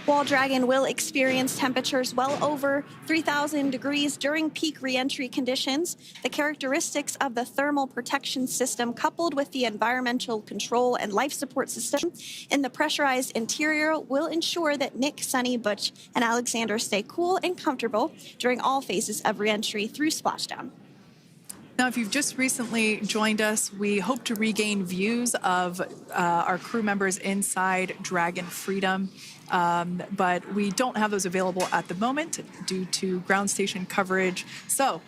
While Dragon will experience temperatures well over 3,000 degrees during peak reentry conditions, the characteristics of the thermal protection system coupled with the environmental control and life support system in the pressurized interior will ensure that Nick, Suni, Butch, and Alexander stay cool and comfortable during all phases of reentry through splashdown. Now, if you've just recently joined us, we hope to regain views of our crew members inside Dragon Freedom, but we don't have those available at the moment due to ground station coverage. So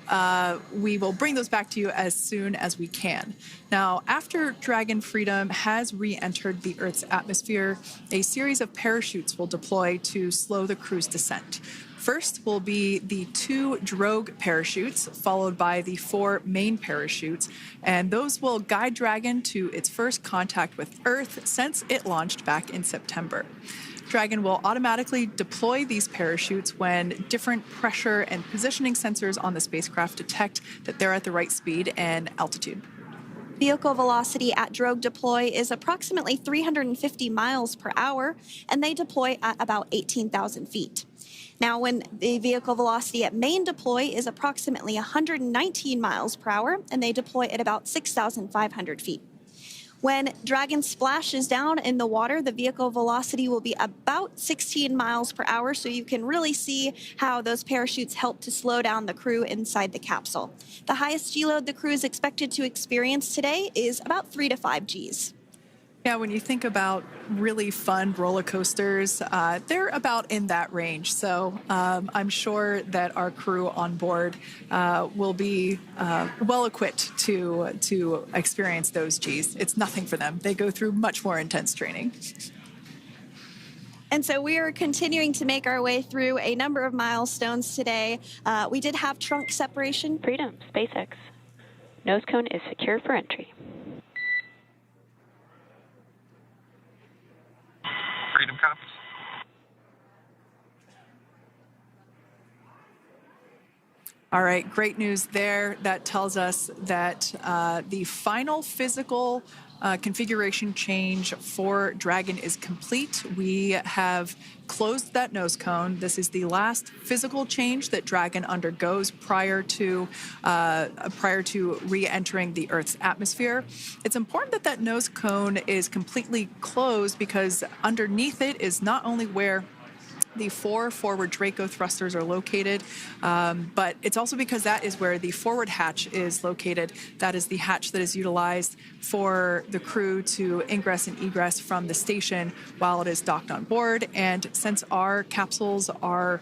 we will bring those back to you as soon as we can. Now, after Dragon Freedom has re-entered the Earth's atmosphere, a series of parachutes will deploy to slow the crew's descent. First will be the 2 drogue parachutes, followed by the 4 main parachutes, and those will guide Dragon to its first contact with Earth since it launched back in September. Dragon will automatically deploy these parachutes when different pressure and positioning sensors on the spacecraft detect that they're at the right speed and altitude. Vehicle velocity at drogue deploy is approximately 350 miles per hour, and they deploy at about 18,000 feet. Now, when the vehicle velocity at main deploy is approximately 119 miles per hour, and they deploy at about 6,500 feet. When Dragon splashes down in the water, the vehicle velocity will be about 16 miles per hour, so you can really see how those parachutes help to slow down the crew inside the capsule. The highest G-load the crew is expected to experience today is about 3 to 5 Gs. Yeah, when you think about really fun roller coasters, they're about in that range. So I'm sure that our crew on board will be well equipped to experience those Gs. It's nothing for them. They go through much more intense training. And so we are continuing to make our way through a number of milestones today. We did have trunk separation. Freedom, SpaceX. Nose cone is secure for entry. Freedom copies. All right, great news there. That tells us that the final physical configuration change for Dragon is complete. We have closed that nose cone. This is the last physical change that Dragon undergoes prior to re-entering the Earth's atmosphere. It's important that that nose cone is completely closed because underneath it is not only where the 4 forward Draco thrusters are located, but it's also because that is where the forward hatch is located. That is the hatch that is utilized for the crew to ingress and egress from the station while it is docked on board. And since our capsules are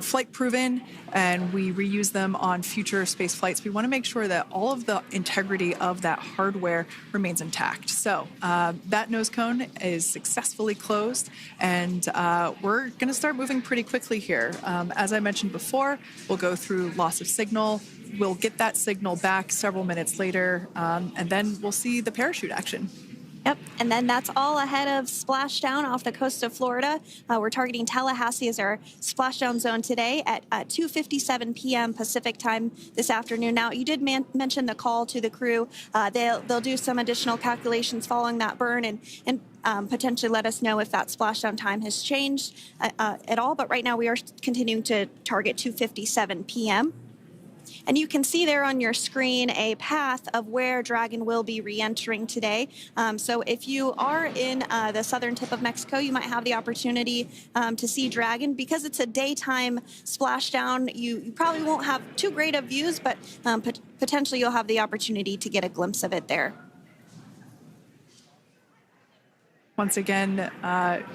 flight proven and we reuse them on future space flights, we want to make sure that all of the integrity of that hardware remains intact. So that nose cone is successfully closed, and we're going to start moving pretty quickly here. As I mentioned before, we'll go through loss of signal. We'll get that signal back several minutes later, and then we'll see the parachute action. Yep, and then that's all ahead of Splashdown off the coast of Florida. We're targeting Tallahassee as our splashdown zone today at 2:57 p.m. Pacific time this afternoon. Now, you did mention the call to the crew. They'll do some additional calculations following that burn and potentially let us know if that splashdown time has changed at all. But right now, we are continuing to target 2:57 p.m. And you can see there on your screen a path of where Dragon will be re-entering today. So if you are in the southern tip of Mexico, you might have the opportunity to see Dragon. Because it's a daytime splashdown, you probably won't have too great of views, but potentially you'll have the opportunity to get a glimpse of it there. Once again,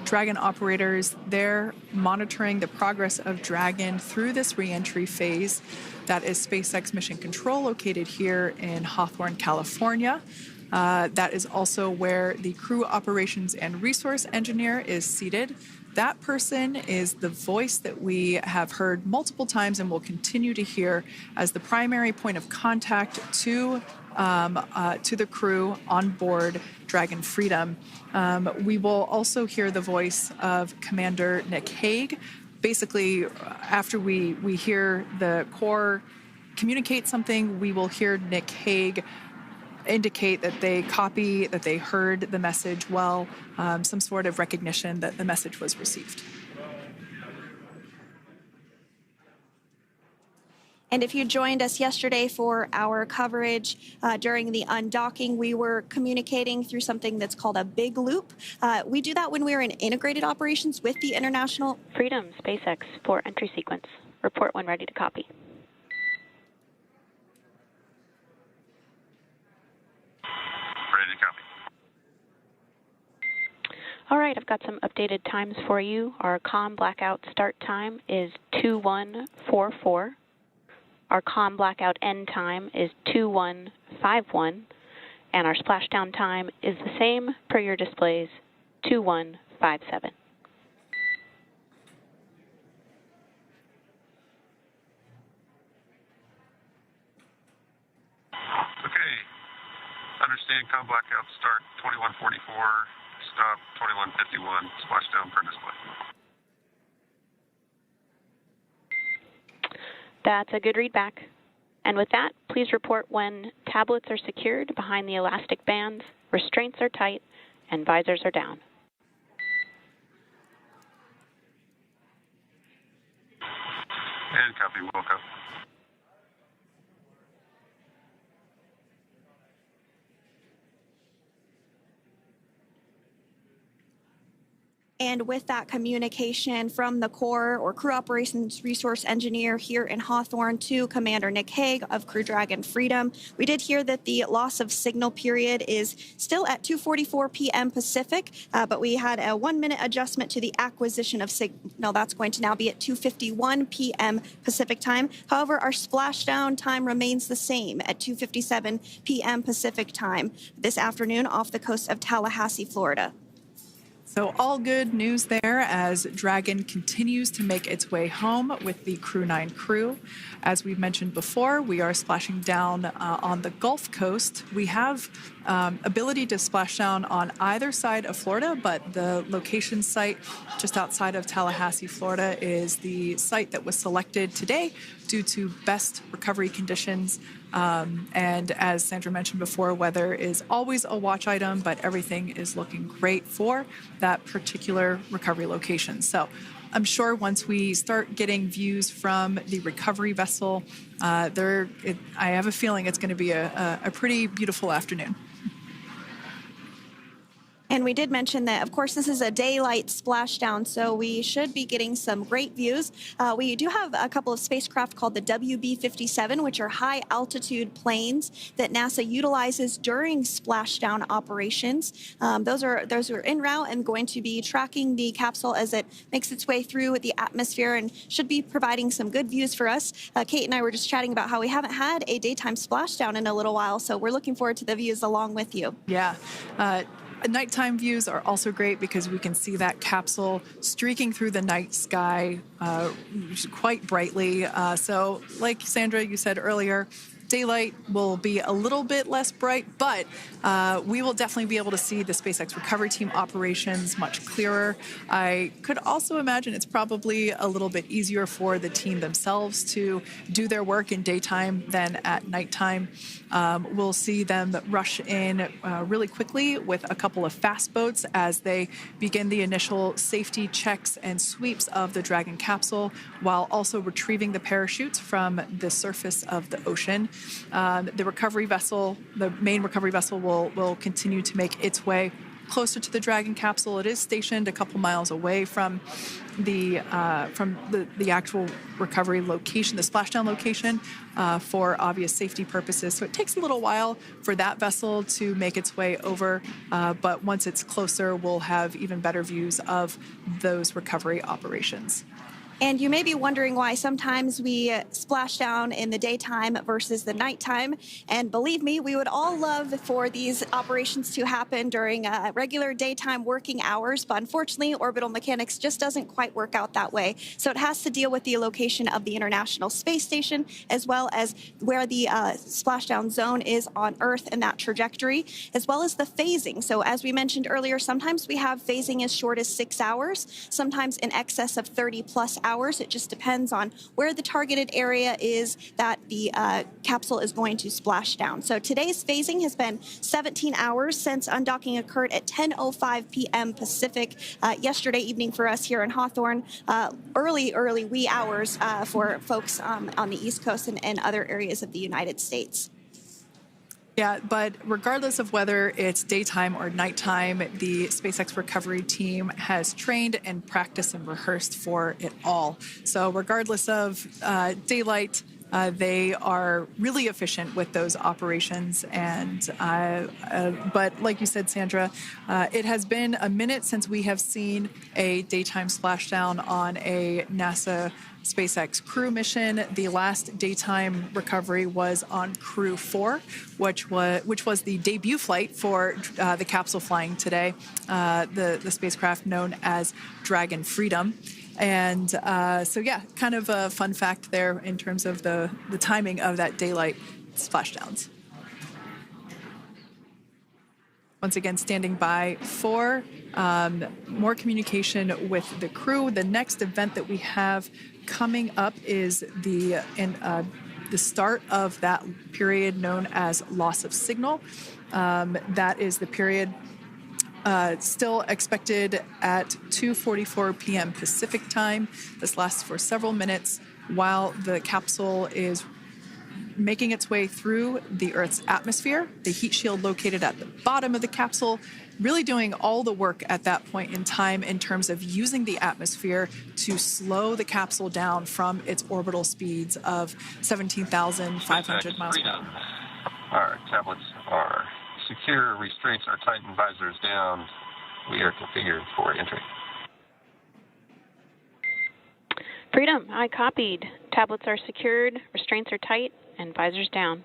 Dragon operators, they're monitoring the progress of Dragon through this re-entry phase. That is SpaceX Mission Control, located here in Hawthorne, California. That is also where the crew operations and resource engineer is seated. That person is the voice that we have heard multiple times and will continue to hear as the primary point of contact to the crew on board Dragon Freedom. We will also hear the voice of Commander Nick Hague. Basically, after we hear the Corps communicate something, we will hear Nick Hague indicate that they copy, that they heard the message well, some sort of recognition that the message was received. And if you joined us yesterday for our coverage during the undocking, we were communicating through something that's called a big loop. We do that when we're in integrated operations with the International Freedom, SpaceX, for entry sequence. Report when ready to copy. right, I've got some updated times for you. Our COM blackout start time is 2144. Our COM blackout end time is 2151. And our splashdown time is the same per your displays, 2157. Okay. Understand com blackout start 2144, stop 2151, splashdown per display. That's a good readback. And with that, please report when tablets are secured behind the elastic bands, restraints are tight, and visors are down. And copy, Wilco. And with that communication from the Corps or Crew Operations Resource Engineer here in Hawthorne to Commander Nick Hague of Crew Dragon Freedom, we did hear that the loss of signal period is still at 2:44 p.m. Pacific, but we had a 1-minute adjustment to the acquisition of signal. That's going to now be at 2:51 p.m. Pacific time. However, our splashdown time remains the same at 2:57 p.m. Pacific time this afternoon off the coast of Tallahassee, Florida. So all good news there as Dragon continues to make its way home with the Crew 9 crew. As we've mentioned before, we are splashing down on the Gulf Coast. We have ability to splash down on either side of Florida, but the location site just outside of Tallahassee, Florida is the site that was selected today due to best recovery conditions. And as Sandra mentioned before, weather is always a watch item, but everything is looking great for that particular recovery location. So I'm sure once we start getting views from the recovery vessel, I have a feeling it's going to be a pretty beautiful afternoon. And we did mention that, of course, this is a daylight splashdown, so we should be getting some great views. We do have a couple of spacecraft called the WB-57, which are high-altitude planes that NASA utilizes during splashdown operations. Those are en route and going to be tracking the capsule as it makes its way through the atmosphere and should be providing some good views for us. Kate and I were just chatting about how we haven't had a daytime splashdown in a little while, so we're looking forward to the views along with you. Yeah. Nighttime views are also great because we can see that capsule streaking through the night sky quite brightly. So like Sandra, you said earlier, daylight will be a little bit less bright, but we will definitely be able to see the SpaceX recovery team operations much clearer. I could also imagine it's probably a little bit easier for the team themselves to do their work in daytime than at nighttime. We'll see them rush in really quickly with a couple of fast boats as they begin the initial safety checks and sweeps of the Dragon capsule, while also retrieving the parachutes from the surface of the ocean. The recovery vessel, the main recovery vessel, will continue to make its way closer to the Dragon capsule. It is stationed a couple miles away from the actual recovery location, the splashdown location, for obvious safety purposes. So it takes a little while for that vessel to make its way over, but once it's closer, we'll have even better views of those recovery operations. And you may be wondering why sometimes we splash down in the daytime versus the nighttime. And believe me, we would all love for these operations to happen during regular daytime working hours. But unfortunately, orbital mechanics just doesn't quite work out that way. So it has to deal with the location of the International Space Station, as well as where the splashdown zone is on Earth and that trajectory, as well as the phasing. So as we mentioned earlier, sometimes we have phasing as short as 6 hours, sometimes in excess of 30 plus hours. It just depends on where the targeted area is that the capsule is going to splash down. So today's phasing has been 17 hours since undocking occurred at 10:05 p.m. Pacific yesterday evening for us here in Hawthorne. Early wee hours for folks on the East Coast and other areas of the United States. Yeah, but regardless of whether it's daytime or nighttime, the SpaceX recovery team has trained and practiced and rehearsed for it all. So regardless of daylight, They are really efficient with those operations. And but like you said, Sandra, it has been a minute since we have seen a daytime splashdown on a NASA SpaceX crew mission. The last daytime recovery was on Crew 4, which was the debut flight for the capsule flying today, the spacecraft known as Dragon Freedom. And so, yeah, kind of a fun fact there in terms of the timing of that daylight splashdowns. Once again, standing by for more communication with the crew. The next event that we have coming up is the start of that period known as loss of signal. That is the period still expected at 2:44 p.m. Pacific time. This lasts for several minutes while the capsule is making its way through the Earth's atmosphere. The heat shield located at the bottom of the capsule, really doing all the work at that point in time in terms of using the atmosphere to slow the capsule down from its orbital speeds of 17,500 miles per hour. Our tablets are secure, restraints are tightened, visors down. We are configured for entry. Freedom, I copied. Tablets are secured, restraints are tight, and visors down.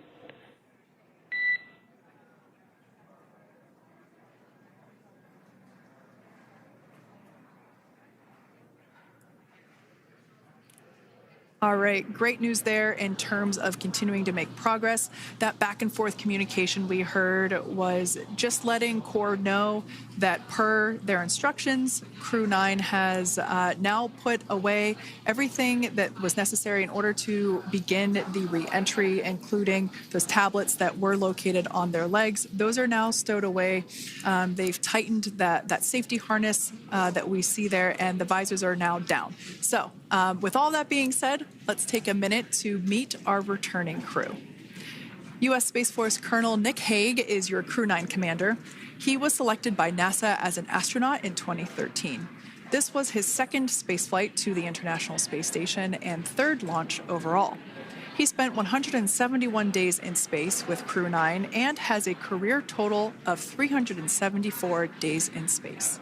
All right, great news there in terms of continuing to make progress. That back and forth communication we heard was just letting Core know that per their instructions, Crew 9 has now put away everything that was necessary in order to begin the re-entry, including those tablets that were located on their legs. Those are now stowed away. They've tightened that safety harness that we see there, and the visors are now down. So with all that being said, let's take a minute to meet our returning crew. U.S. Space Force Colonel Nick Hague is your Crew 9 commander. He was selected by NASA as an astronaut in 2013. This was his second spaceflight to the International Space Station and third launch overall. He spent 171 days in space with Crew 9 and has a career total of 374 days in space.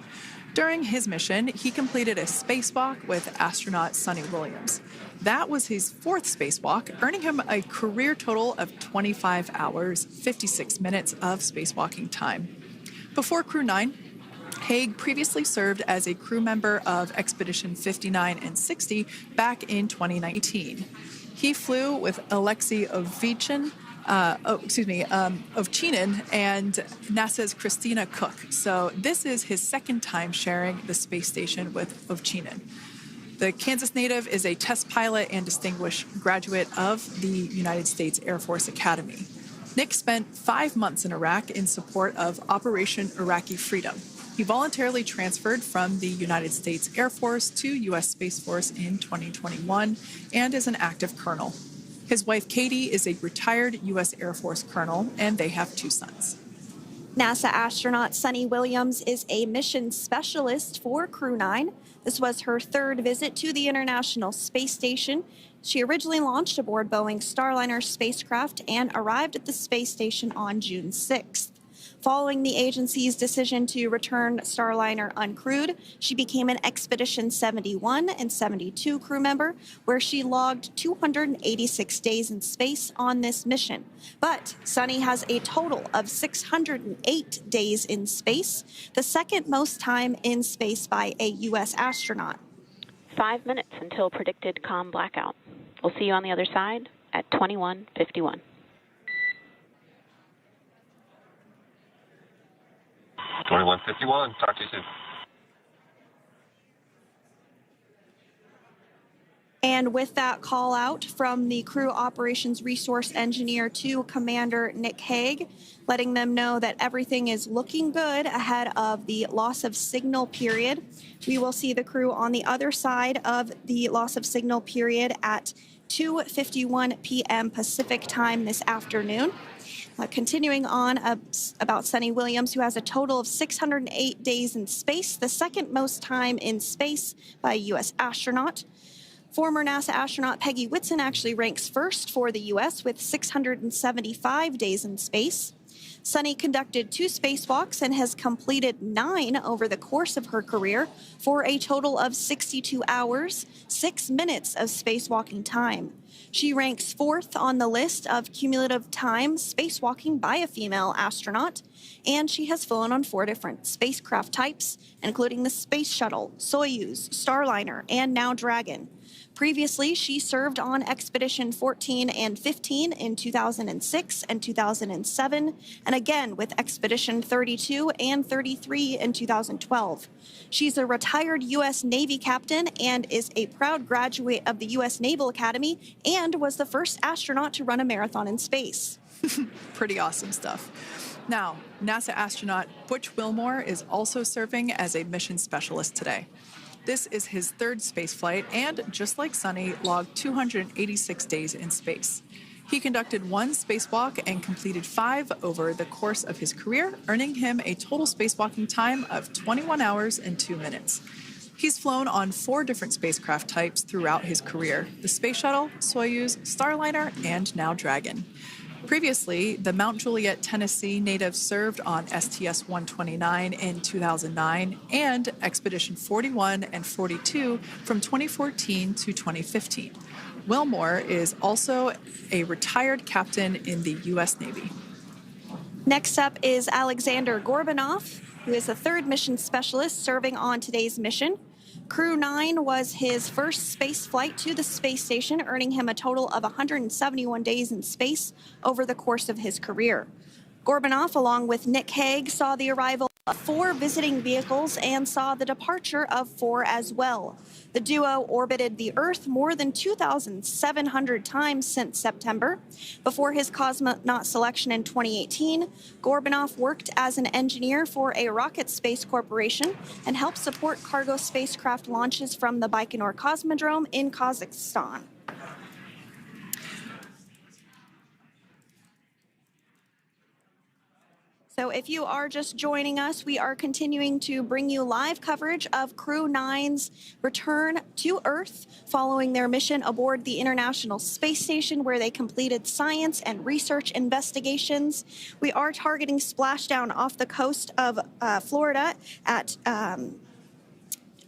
During his mission, he completed a spacewalk with astronaut Suni Williams. That was his fourth spacewalk, earning him a career total of 25 hours, 56 minutes of spacewalking time. Before Crew 9, Hague previously served as a crew member of Expedition 59 and 60 back in 2019. He flew with Alexei Ovchinin and NASA's Christina Cook. So this is his second time sharing the space station with Ovchinin. The Kansas native is a test pilot and distinguished graduate of the United States Air Force Academy. Nick spent 5 months in Iraq in support of Operation Iraqi Freedom. He voluntarily transferred from the United States Air Force to U.S. Space Force in 2021 and is an active colonel. His wife, Katie, is a retired U.S. Air Force colonel, and they have 2 sons. NASA astronaut Suni Williams is a mission specialist for Crew 9. This was her third visit to the International Space Station. She originally launched aboard Boeing Starliner spacecraft and arrived at the space station on June 6th. Following the agency's decision to return Starliner uncrewed, she became an Expedition 71 and 72 crew member, where she logged 286 days in space on this mission. But Suni has a total of 608 days in space, the second most time in space by a U.S. astronaut. 5 minutes until predicted comm blackout. We'll see you on the other side at 21:51. 21:51. Talk to you soon. And with that call out from the crew operations resource engineer to Commander Nick Hague, letting them know that everything is looking good ahead of the loss of signal period. We will see the crew on the other side of the loss of signal period at 2:51 p.m. Pacific time this afternoon. Continuing on about Suni Williams, who has a total of 608 days in space, the second most time in space by a U.S. astronaut. Former NASA astronaut Peggy Whitson actually ranks first for the U.S. with 675 days in space. Suni conducted 2 spacewalks and has completed 9 over the course of her career for a total of 62 hours, 6 minutes of spacewalking time. She ranks 4th on the list of cumulative time spacewalking by a female astronaut, and she has flown on 4 different spacecraft types, including the Space Shuttle, Soyuz, Starliner, and now Dragon. Previously, she served on Expedition 14 and 15 in 2006 and 2007, and again with Expedition 32 and 33 in 2012. She's a retired U.S. Navy captain and is a proud graduate of the U.S. Naval Academy and was the first astronaut to run a marathon in space. Pretty awesome stuff. Now, NASA astronaut Butch Wilmore is also serving as a mission specialist today. This is his 3rd spaceflight and, just like Suni, logged 286 days in space. He conducted 1 spacewalk and completed 5 over the course of his career, earning him a total spacewalking time of 21 hours and 2 minutes. He's flown on 4 different spacecraft types throughout his career: the Space Shuttle, Soyuz, Starliner, and now Dragon. Previously, the Mount Juliet, Tennessee native served on STS-129 in 2009 and Expedition 41 and 42 from 2014 to 2015. Wilmore is also a retired captain in the U.S. Navy. Next up is Alexander Gorbanov, who is the 3rd mission specialist serving on today's mission. Crew 9 was his first space flight to the space station, earning him a total of 171 days in space over the course of his career. Gorbanov, along with Nick Hague, saw the arrival of 4 visiting vehicles and saw the departure of 4 as well. The duo orbited the Earth more than 2,700 times since September. Before his cosmonaut selection in 2018, Gorbanov worked as an engineer for a rocket space corporation and helped support cargo spacecraft launches from the Baikonur Cosmodrome in Kazakhstan. So if you are just joining us, we are continuing to bring you live coverage of Crew 9's return to Earth following their mission aboard the International Space Station, where they completed science and research investigations. We are targeting splashdown off the coast of Florida at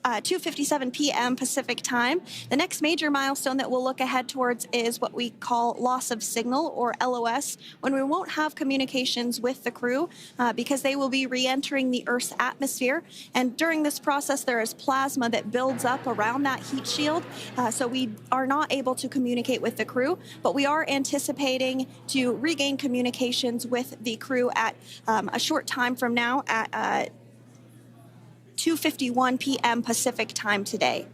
2:57 p.m. Pacific time. The next major milestone that we'll look ahead towards is what we call loss of signal, or LOS, when we won't have communications with the crew because they will be re-entering the Earth's atmosphere. And during this process, there is plasma that builds up around that heat shield, so we are not able to communicate with the crew, but we are anticipating to regain communications with the crew at a short time from now at 2:51 p.m. Pacific time today.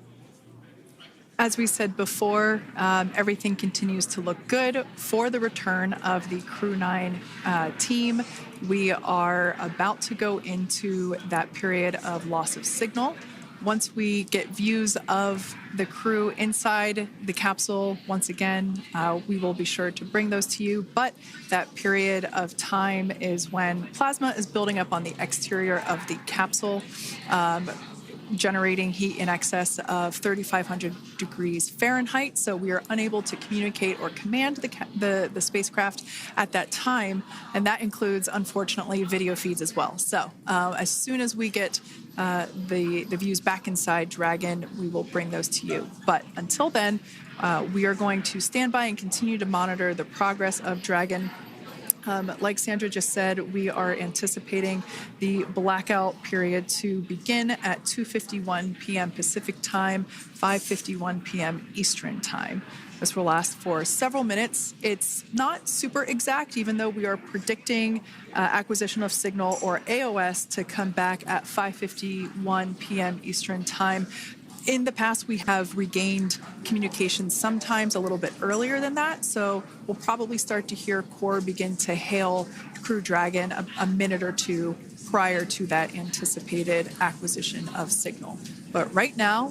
As we said before, everything continues to look good for the return of the Crew 9 team. We are about to go into that period of loss of signal. Once we get views of the crew inside the capsule, once again, we will be sure to bring those to you. But that period of time is when plasma is building up on the exterior of the capsule, generating heat in excess of 3,500 degrees Fahrenheit. So we are unable to communicate or command the spacecraft at that time. And that includes, unfortunately, video feeds as well. So as soon as we get the views back inside Dragon, we will bring those to you. But until then, we are going to stand by and continue to monitor the progress of Dragon. Like Sandra just said, we are anticipating the blackout period to begin at 2:51 p.m. Pacific time, 5:51 p.m. Eastern time. This will last for several minutes. It's not super exact, even though we are predicting acquisition of signal, or AOS, to come back at 5:51 p.m. Eastern time. In the past, we have regained communication sometimes a little bit earlier than that, so we'll probably start to hear Core begin to hail Crew Dragon a minute or two prior to that anticipated acquisition of signal. But right now,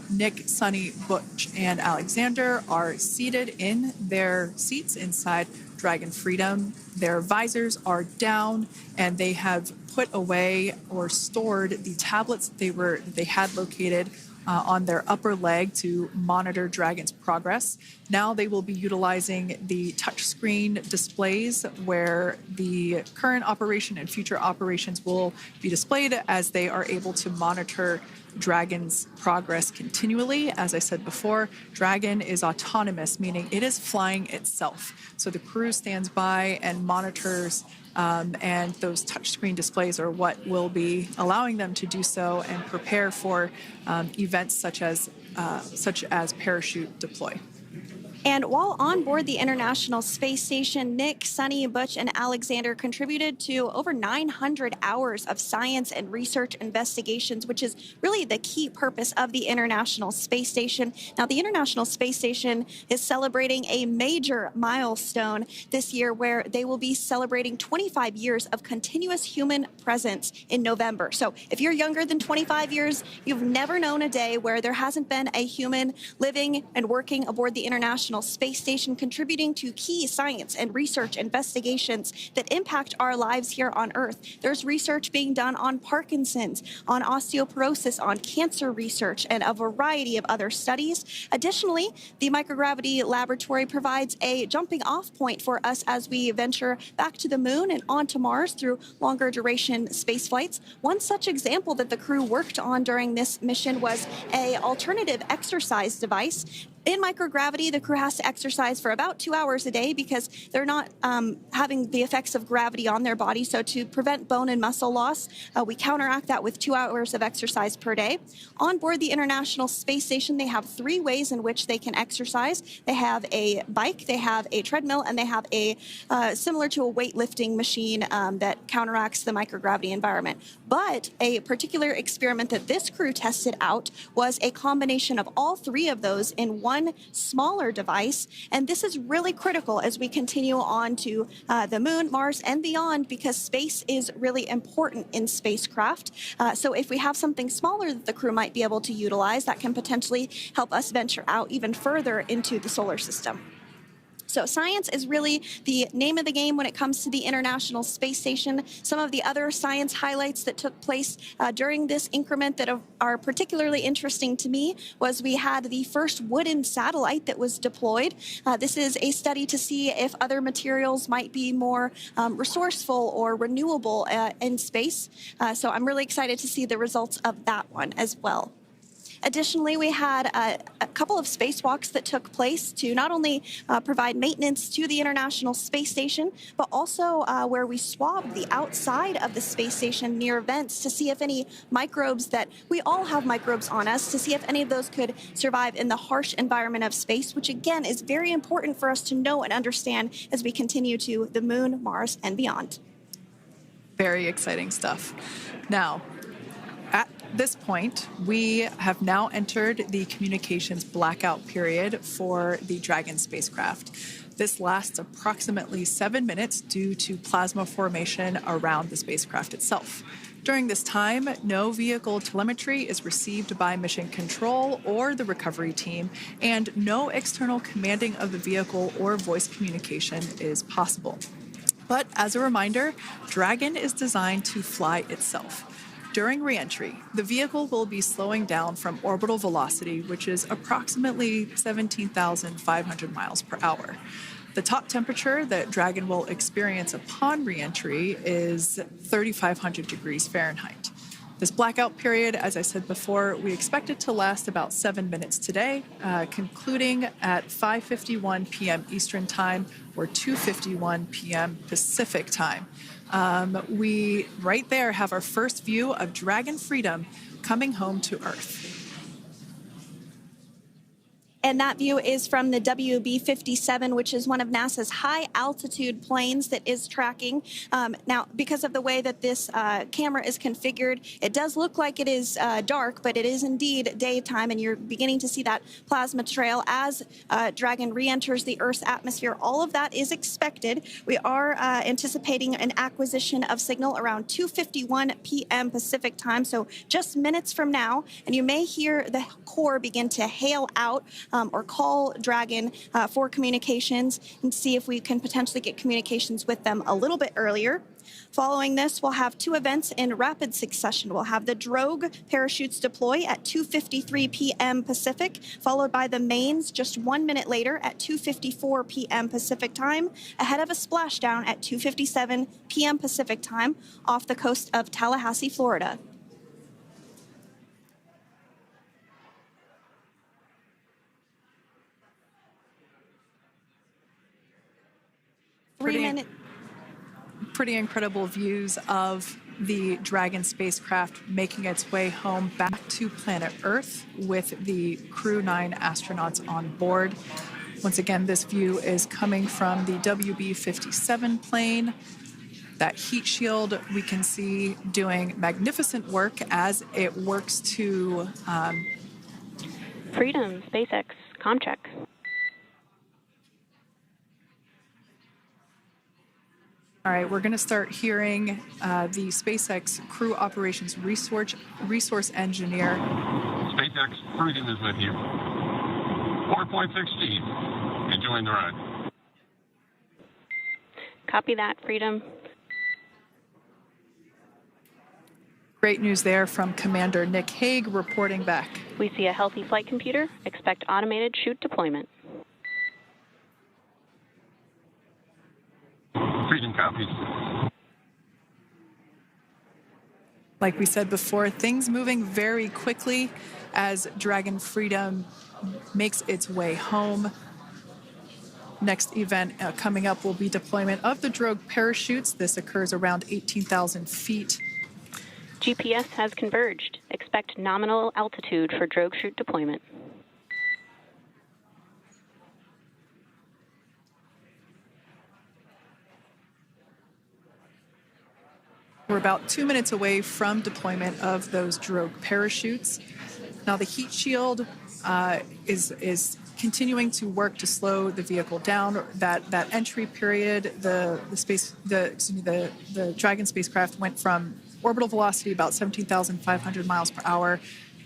Nick, Suni, Butch, and Alexander are seated in their seats inside Dragon Freedom. Their visors are down, and they have put away or stored the tablets they had located on their upper leg to monitor Dragon's progress. Now they will be utilizing the touchscreen displays where the current operation and future operations will be displayed as they are able to monitor Dragon's progress continually. As I said before, Dragon is autonomous, meaning it is flying itself. So the crew stands by and monitors, and those touchscreen displays are what will be allowing them to do so and prepare for events such as parachute deploy. And while on board the International Space Station, Nick, Suni, Butch, and Alexander contributed to over 900 hours of science and research investigations, which is really the key purpose of the International Space Station. Now, the International Space Station is celebrating a major milestone this year where they will be celebrating 25 years of continuous human presence in November. So if you're younger than 25 years, you've never known a day where there hasn't been a human living and working aboard the International Space Station, contributing to key science and research investigations that impact our lives here on Earth. There's research being done on Parkinson's, on osteoporosis, on cancer research, and a variety of other studies. Additionally, the microgravity laboratory provides a jumping off point for us as we venture back to the moon and onto Mars through longer duration space flights. One such example that the crew worked on during this mission was an alternative exercise device. In microgravity, the crew has to exercise for about 2 hours a day because they're not having the effects of gravity on their body. So to prevent bone and muscle loss, we counteract that with 2 hours of exercise per day. On board the International Space Station, they have 3 ways in which they can exercise. They have a bike, they have a treadmill, and they have a similar to a weightlifting machine that counteracts the microgravity environment. But a particular experiment that this crew tested out was a combination of all 3 of those in one smaller device. And this is really critical as we continue on to the moon, Mars, and beyond, because space is really important in spacecraft. So if we have something smaller that the crew might be able to utilize, that can potentially help us venture out even further into the solar system. So science is really the name of the game when it comes to the International Space Station. Some of the other science highlights that took place during this increment that are particularly interesting to me was we had the first wooden satellite that was deployed. This is a study to see if other materials might be more resourceful or renewable in space. So I'm really excited to see the results of that one as well. Additionally, we had a couple of spacewalks that took place to not only provide maintenance to the International Space Station, but also where we swabbed the outside of the space station near vents to see if any microbes that we all have microbes on us, to see if any of those could survive in the harsh environment of space, which again is very important for us to know and understand as we continue to the moon, Mars, and beyond. Very exciting stuff. Now, at this point, we have now entered the communications blackout period for the Dragon spacecraft. This lasts approximately 7 minutes due to plasma formation around the spacecraft itself. During this time, no vehicle telemetry is received by mission control or the recovery team, and no external commanding of the vehicle or voice communication is possible. But as a reminder, Dragon is designed to fly itself. During re-entry, the vehicle will be slowing down from orbital velocity, which is approximately 17,500 miles per hour. The top temperature that Dragon will experience upon re-entry is 3,500 degrees Fahrenheit. This blackout period, as I said before, we expect it to last about 7 minutes today, concluding at 5:51 p.m. Eastern Time or 2:51 p.m. Pacific Time. We right there have our first view of Dragon Freedom coming home to Earth. And that view is from the WB-57, which is one of NASA's high-altitude planes that is tracking. Now, because of the way that this camera is configured, it does look like it is dark, but it is indeed daytime, and you're beginning to see that plasma trail as Dragon re-enters the Earth's atmosphere. All of that is expected. We are anticipating an acquisition of signal around 2:51 p.m. Pacific Time, so just minutes from now, and you may hear the core begin to hail out or call Dragon for communications and see if we can potentially get communications with them a little bit earlier. Following this, we'll have two events in rapid succession. We'll have the drogue parachutes deploy at 2:53 p.m. Pacific, followed by the mains just 1 minute later at 2:54 p.m. Pacific time, ahead of a splashdown at 2:57 p.m. Pacific time off the coast of Tallahassee, Florida. Pretty incredible views of the Dragon spacecraft making its way home back to planet Earth with the Crew 9 astronauts on board. Once again, this view is coming from the WB-57 plane. That heat shield we can see doing magnificent work as it works to... Freedom, SpaceX, comm check. All right, we're going to start hearing the SpaceX Crew Operations Resource Engineer. SpaceX Freedom is with you. 4.6 feet. Enjoying the ride. Copy that, Freedom. Great news there from Commander Nick Hague reporting back. We see a healthy flight computer. Expect automated chute deployment. Freedom copies. Like we said before, things moving very quickly as Dragon Freedom makes its way home. Next event coming up will be deployment of the drogue parachutes. This occurs around 18,000 feet. GPS has converged. Expect nominal altitude for drogue chute deployment. We're about 2 minutes away from deployment of those drogue parachutes. Now the heat shield is continuing to work to slow the vehicle down. That entry period, the Dragon spacecraft went from orbital velocity about 17,500 miles per hour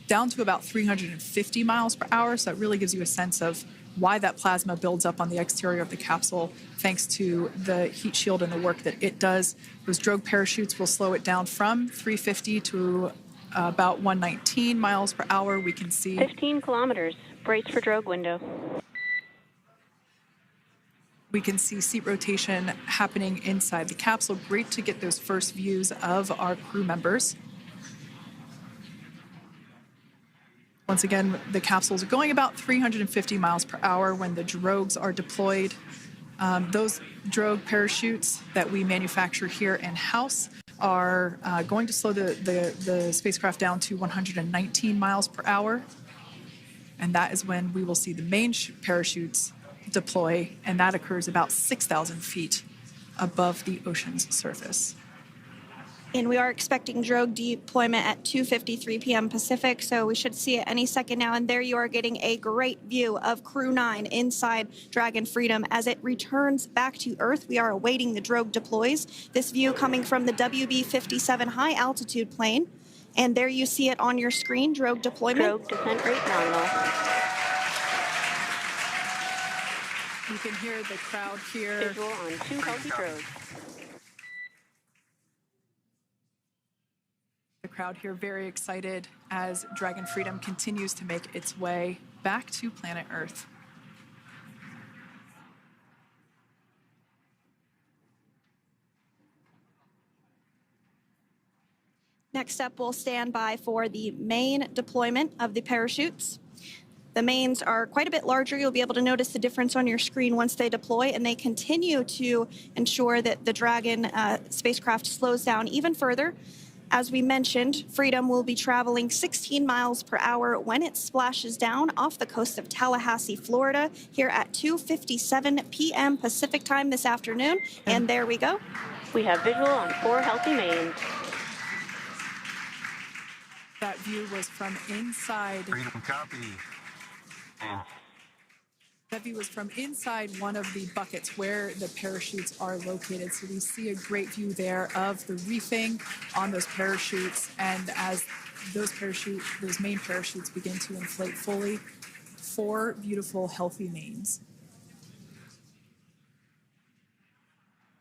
down to about 350 miles per hour. So that really gives you a sense of why that plasma builds up on the exterior of the capsule, thanks to the heat shield and the work that it does. Those drogue parachutes will slow it down from 350 to about 119 miles per hour. We can see 15 kilometers. Brace for drogue window. We can see seat rotation happening inside the capsule. Great to get those first views of our crew members. Once again, the capsules are going about 350 miles per hour when the drogues are deployed. Those drogue parachutes that we manufacture here in-house are going to slow the spacecraft down to 119 miles per hour. And that is when we will see the main parachutes deploy, and that occurs about 6,000 feet above the ocean's surface. And we are expecting drogue deployment at 2:53 p.m. Pacific, so we should see it any second now. And there you are getting a great view of Crew 9 inside Dragon Freedom as it returns back to Earth. We are awaiting the drogue deploys. This view coming from the WB-57 high-altitude plane. And there you see it on your screen, drogue deployment. Drogue descent rate nominal. You can hear the crowd here. Visual on 2 healthy drogues. The crowd here very excited as Dragon Freedom continues to make its way back to planet Earth. Next up, we'll stand by for the main deployment of the parachutes. The mains are quite a bit larger. You'll be able to notice the difference on your screen once they deploy, and they continue to ensure that the Dragon spacecraft slows down even further. As we mentioned, Freedom will be traveling 16 miles per hour when it splashes down off the coast of Tallahassee, Florida, here at 2:57 p.m. Pacific time this afternoon. And there we go. We have visual on 4 healthy mains. That view was from inside. Freedom copy. That view was from inside one of the buckets where the parachutes are located. So we see a great view there of the reefing on those parachutes. And as those main parachutes begin to inflate fully, 4 beautiful, healthy mains.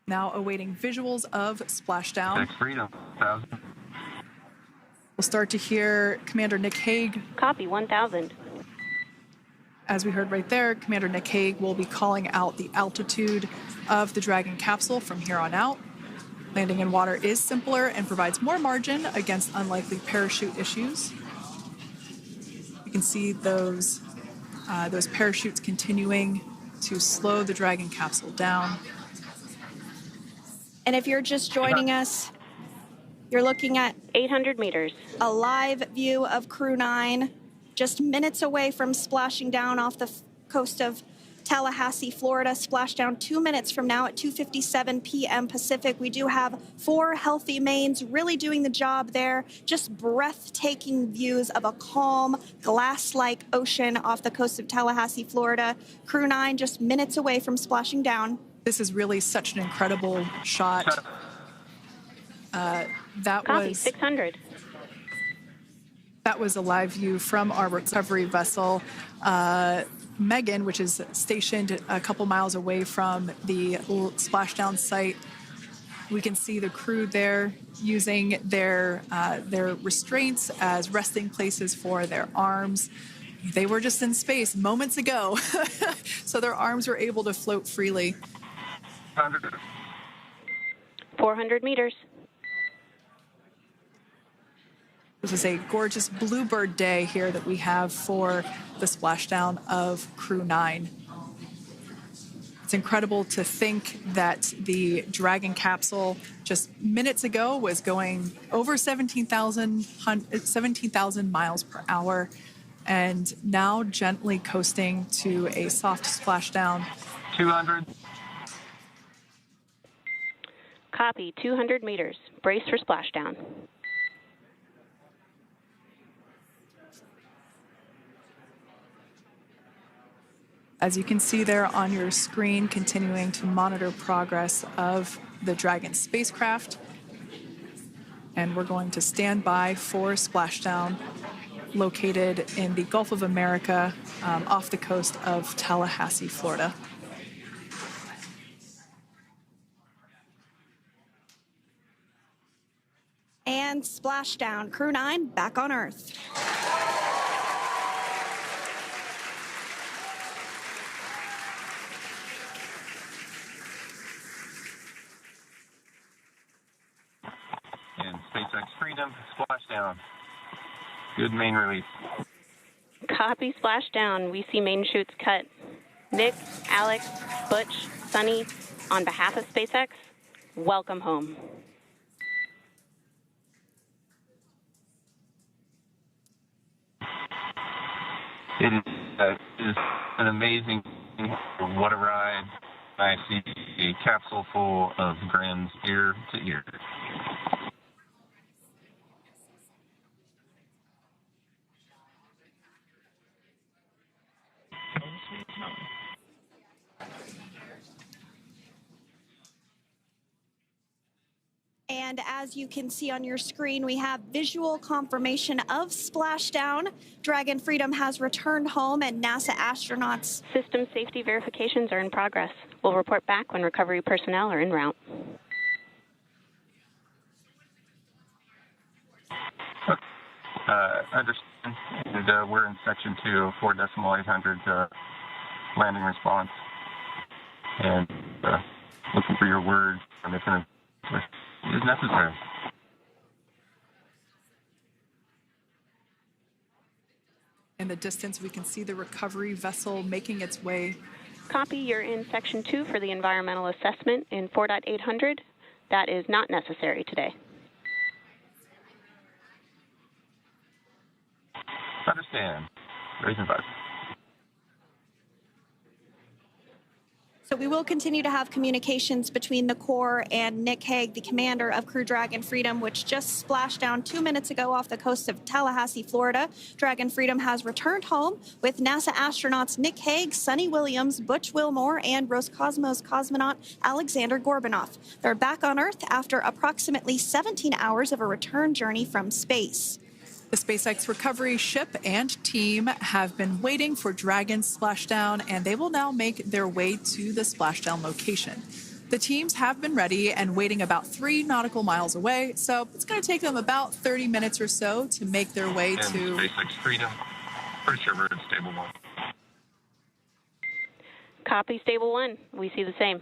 Now awaiting visuals of Splashdown. Freedom, 1,000. We'll start to hear Commander Nick Hague. Copy, 1,000. As we heard right there, Commander Nick Hague will be calling out the altitude of the Dragon capsule from here on out. Landing in water is simpler and provides more margin against unlikely parachute issues. You can see those parachutes continuing to slow the Dragon capsule down. And if you're just joining us, you're looking at 800 meters. a live view of Crew 9, just minutes away from splashing down off the coast of Tallahassee, Florida. Splashdown 2 minutes from now at 2:57 p.m. Pacific. We do have 4 healthy mains really doing the job there. Just breathtaking views of a calm, glass-like ocean off the coast of Tallahassee, Florida. Crew 9 just minutes away from splashing down. This is really such an incredible shot. Copy, 600. That was a live view from our recovery vessel, Megan, which is stationed a couple miles away from the splashdown site. We can see the crew there using their restraints as resting places for their arms. They were just in space moments ago, so their arms were able to float freely. 400 meters. This is a gorgeous bluebird day here that we have for the splashdown of Crew 9. It's incredible to think that the Dragon capsule just minutes ago was going over 17,000 miles per hour, and now gently coasting to a soft splashdown. 200. Copy, 200 meters. Brace for splashdown. As you can see there on your screen, continuing to monitor progress of the Dragon spacecraft. And we're going to stand by for splashdown, located in the Gulf of America, off the coast of Tallahassee, Florida. And splashdown. Crew 9 back on Earth. And SpaceX Freedom, splashdown. Good main release. Copy, splashdown. We see main chutes cut. Nick, Alex, Butch, Suni, on behalf of SpaceX, welcome home. It is an amazing, what a ride. I see a capsule full of grins ear to ear. And as you can see on your screen, we have visual confirmation of splashdown. Dragon Freedom has returned home, and NASA astronauts. System safety verifications are in progress. We'll report back when recovery personnel are en route. Understand. And we're in section 2, 4.800 landing response. And looking for your word on if it is necessary. In the distance, we can see the recovery vessel making its way. Copy, you're in section 2 for the environmental assessment in 4.800. That is not necessary today. Understand. Raising 5. So we will continue to have communications between the Corps and Nick Hague, the commander of Crew Dragon Freedom, which just splashed down 2 minutes ago off the coast of Tallahassee, Florida. Dragon Freedom has returned home with NASA astronauts Nick Hague, Suni Williams, Butch Wilmore, and Roscosmos cosmonaut Alexander Gorbanov. They're back on Earth after approximately 17 hours of a return journey from space. The SpaceX recovery ship and team have been waiting for Dragon's splashdown, and they will now make their way to the splashdown location. The teams have been ready and waiting about 3 nautical miles away, so it's going to take them about 30 minutes or so to make their way and to SpaceX Freedom. Pretty sure we're in stable 1. Copy, stable 1. We see the same.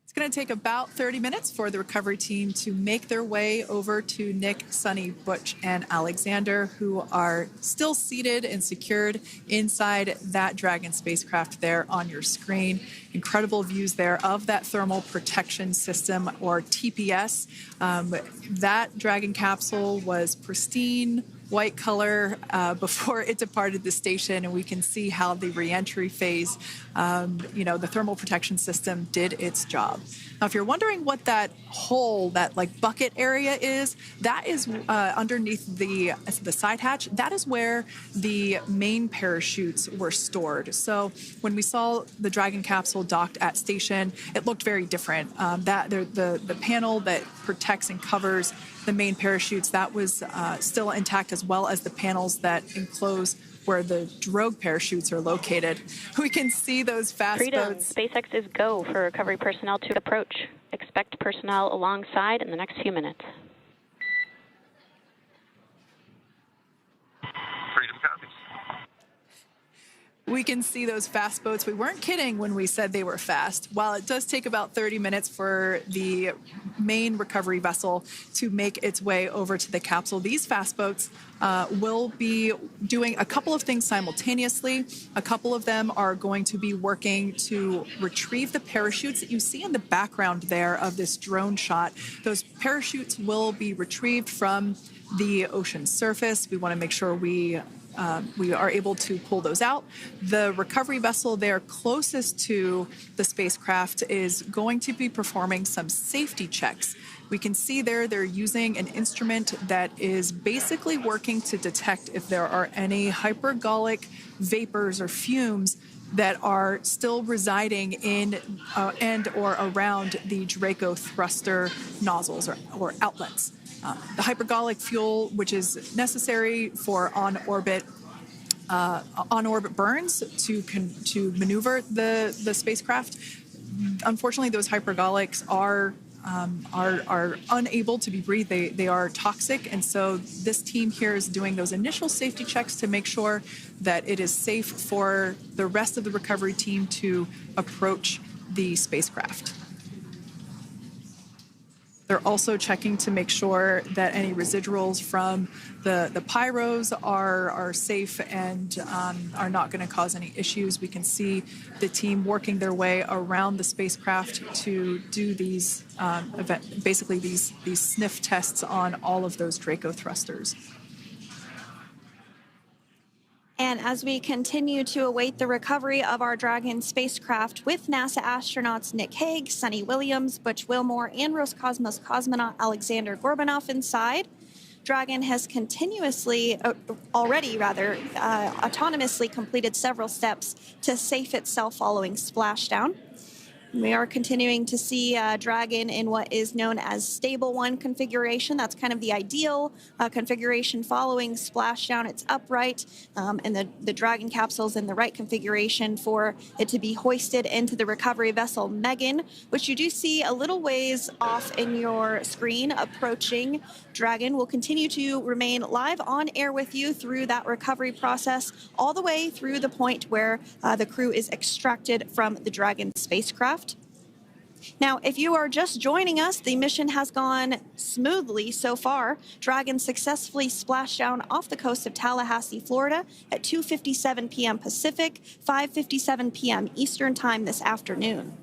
It's going to take about 30 minutes for the recovery team to make their way over to Nick, Suni, Butch, and Alexander, who are still seated and secured inside that Dragon spacecraft there on your screen. Incredible views there of that thermal protection system, or TPS. That Dragon capsule was pristine, white color before it departed the station, and we can see how the reentry phase, the thermal protection system did its job. Now, if you're wondering what that hole, that like bucket area is, that is underneath the side hatch. That is where the main parachutes were stored. So when we saw the Dragon capsule docked at station, it looked very different. The panel that protects and covers the main parachutes, that was still intact, as well as the panels that enclose where the drogue parachutes are located. We can see those fast Freedom. boats. SpaceX is go for recovery personnel to approach. Expect personnel alongside in the next few minutes. Freedom copies. We can see those fast boats. We weren't kidding when we said they were fast. While it does take about 30 minutes for the main recovery vessel to make its way over to the capsule, these fast boats will be doing a couple of things simultaneously. A couple of them are going to be working to retrieve the parachutes that you see in the background there of this drone shot. Those parachutes will be retrieved from the ocean surface. We want to make sure we are able to pull those out. The recovery vessel there closest to the spacecraft is going to be performing some safety checks. We can see there they're using an instrument that is basically working to detect if there are any hypergolic vapors or fumes that are still residing in and or around the Draco thruster nozzles or outlets. The hypergolic fuel, which is necessary for on-orbit burns to maneuver the spacecraft. Unfortunately, those hypergolics are unable to be breathed. They are toxic, and so this team here is doing those initial safety checks to make sure that it is safe for the rest of the recovery team to approach the spacecraft. They're also checking to make sure that any residuals from the pyros are safe and are not going to cause any issues. We can see the team working their way around the spacecraft to do these these sniff tests on all of those Draco thrusters. And as we continue to await the recovery of our Dragon spacecraft with NASA astronauts Nick Hague, Suni Williams, Butch Wilmore, and Roscosmos cosmonaut Alexander Gorbanov inside, Dragon has autonomously completed several steps to safe itself following splashdown. We are continuing to see Dragon in what is known as stable 1 configuration. That's kind of the ideal configuration following splashdown. It's upright, and the Dragon capsule's in the right configuration for it to be hoisted into the recovery vessel Megan, which you do see a little ways off in your screen approaching. Dragon will continue to remain live on air with you through that recovery process, all the way through the point where the crew is extracted from the Dragon spacecraft. Now, if you are just joining us, the mission has gone smoothly so far. Dragon successfully splashed down off the coast of Tallahassee, Florida at 2:57 p.m. Pacific, 5:57 p.m. Eastern Time this afternoon.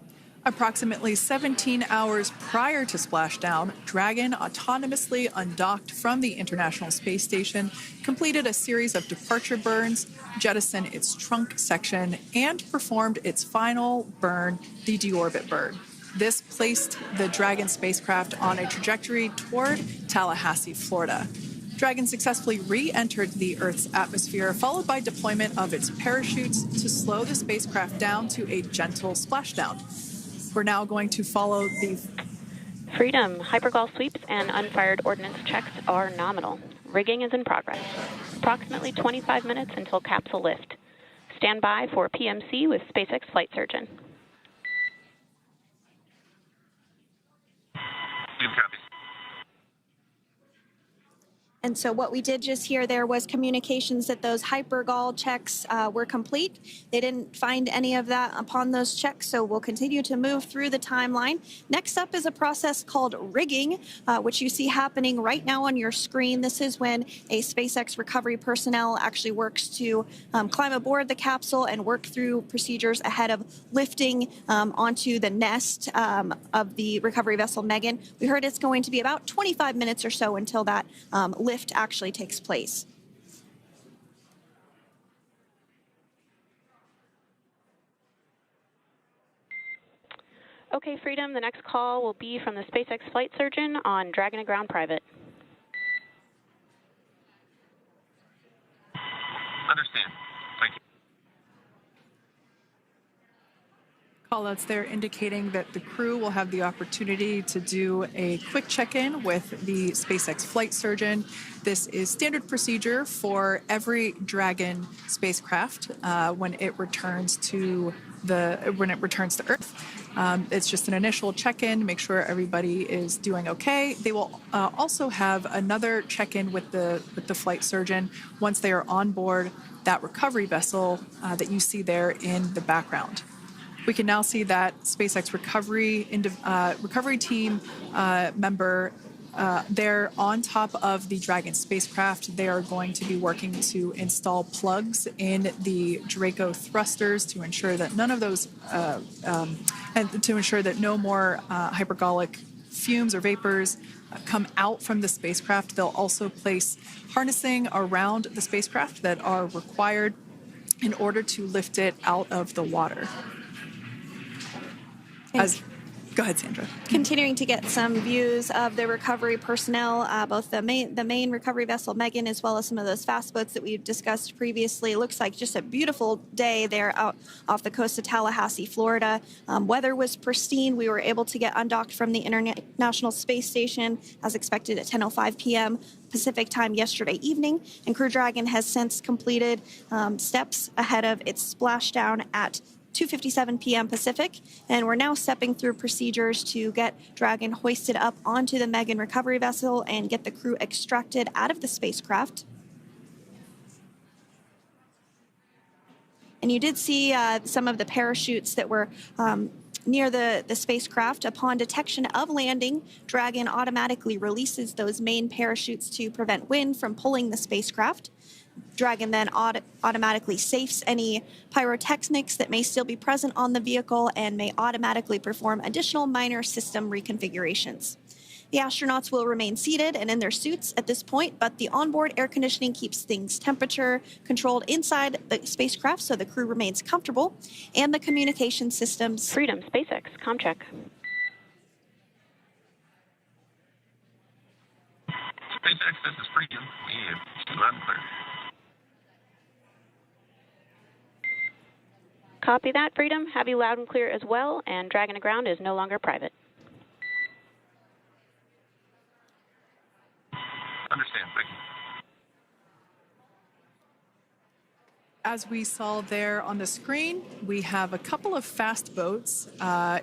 Approximately 17 hours prior to splashdown, Dragon autonomously undocked from the International Space Station, completed a series of departure burns, jettisoned its trunk section, and performed its final burn, the deorbit burn. This placed the Dragon spacecraft on a trajectory toward Tallahassee, Florida. Dragon successfully re-entered the Earth's atmosphere, followed by deployment of its parachutes to slow the spacecraft down to a gentle splashdown. We're now going to follow Freedom, hypergol sweeps and unfired ordnance checks are nominal. Rigging is in progress. Approximately 25 minutes until capsule lift. Stand by for PMC with SpaceX flight surgeon. And so what we did just hear there was communications that those hypergol checks were complete. They didn't find any of that upon those checks, so we'll continue to move through the timeline. Next up is a process called rigging, which you see happening right now on your screen. This is when a SpaceX recovery personnel actually works to climb aboard the capsule and work through procedures ahead of lifting onto the nest of the recovery vessel Megan. We heard it's going to be about 25 minutes or so until that lift actually takes place. Okay, Freedom, the next call will be from the SpaceX flight surgeon on Dragon to Ground Private. Understand. Thank you. Callouts there indicating that the crew will have the opportunity to do a quick check-in with the SpaceX flight surgeon. This is standard procedure for every Dragon spacecraft when it returns to Earth. It's just an initial check-in, make sure everybody is doing okay. They will also have another check-in with the flight surgeon once they are on board that recovery vessel that you see there in the background. We can now see that SpaceX recovery team member they're on top of the Dragon spacecraft. They are going to be working to install plugs in the Draco thrusters to ensure that none of those, and to ensure that no more hypergolic fumes or vapors come out from the spacecraft. They'll also place harnessing around the spacecraft that are required in order to lift it out of the water. Go ahead, Sandra. Continuing to get some views of the recovery personnel, both the main recovery vessel Megan, as well as some of those fast boats that we've discussed previously. It looks like just a beautiful day there out off the coast of Tallahassee, Florida. Weather was pristine. We were able to get undocked from the International Space Station as expected at 10:05 p.m. Pacific time yesterday evening, and Crew Dragon has since completed steps ahead of its splashdown at 2:57 p.m. Pacific, and we're now stepping through procedures to get Dragon hoisted up onto the Megan recovery vessel and get the crew extracted out of the spacecraft. And you did see some of the parachutes that were near the spacecraft. Upon detection of landing, Dragon automatically releases those main parachutes to prevent wind from pulling the spacecraft. Dragon then automatically safes any pyrotechnics that may still be present on the vehicle and may automatically perform additional minor system reconfigurations. The astronauts will remain seated and in their suits at this point, but the onboard air conditioning keeps things temperature controlled inside the spacecraft so the crew remains comfortable, and the communication systems. Freedom, SpaceX, ComCheck. SpaceX, this is Freedom. We have loud and clear. Copy that, Freedom. Have you loud and clear as well, and Dragon to Ground is no longer private. Understand, thank you. As we saw there on the screen, we have a couple of fast boats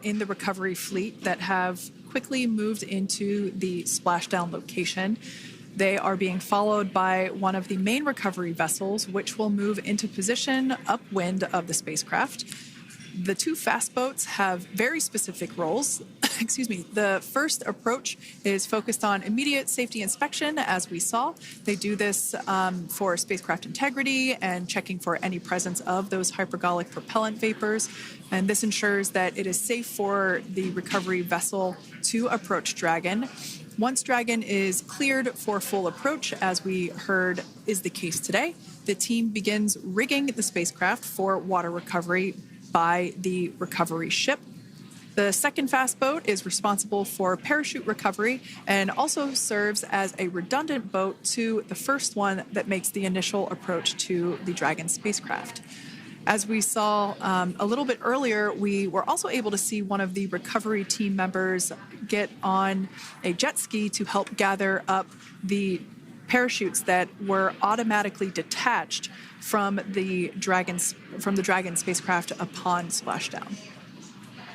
in the recovery fleet that have quickly moved into the splashdown location. They are being followed by one of the main recovery vessels, which will move into position upwind of the spacecraft. The two fast boats have very specific roles. Excuse me. The first approach is focused on immediate safety inspection, as we saw. They do this for spacecraft integrity and checking for any presence of those hypergolic propellant vapors. And this ensures that it is safe for the recovery vessel to approach Dragon. Once Dragon is cleared for full approach, as we heard is the case today, the team begins rigging the spacecraft for water recovery by the recovery ship. The second fast boat is responsible for parachute recovery and also serves as a redundant boat to the first one that makes the initial approach to the Dragon spacecraft. As we saw a little bit earlier, we were also able to see one of the recovery team members get on a jet ski to help gather up the parachutes that were automatically detached from the Dragon spacecraft upon splashdown.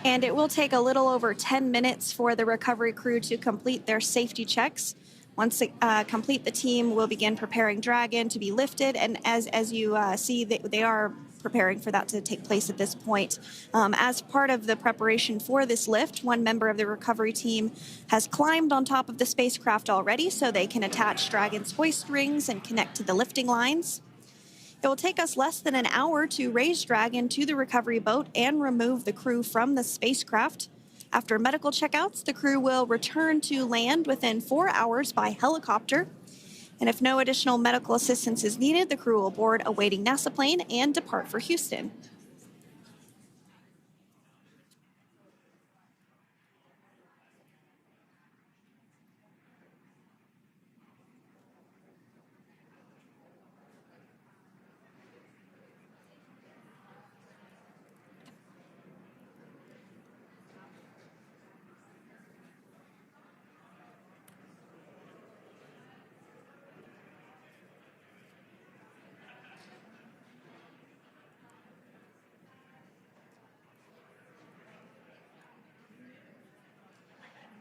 And it will take a little over 10 minutes for the recovery crew to complete their safety checks. Once they complete, the team will begin preparing Dragon to be lifted. And as you see, they are preparing for that to take place at this point. As part of the preparation for this lift, one member of the recovery team has climbed on top of the spacecraft already so they can attach Dragon's hoist rings and connect to the lifting lines. It will take us less than an hour to raise Dragon to the recovery boat and remove the crew from the spacecraft. After medical checkouts, the crew will return to land within 4 hours by helicopter. And if no additional medical assistance is needed, the crew will board a waiting NASA plane and depart for Houston.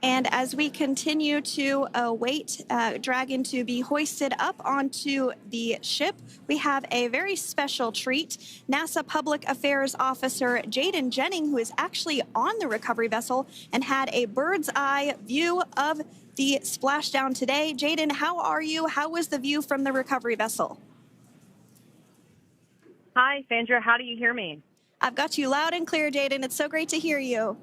And as we continue to await Dragon to be hoisted up onto the ship, we have a very special treat. NASA Public Affairs Officer Jaden Jennings, who is actually on the recovery vessel and had a bird's eye view of the splashdown today. Jaden, how are you? How was the view from the recovery vessel? Hi, Sandra. How do you hear me? I've got you loud and clear, Jaden. It's so great to hear you.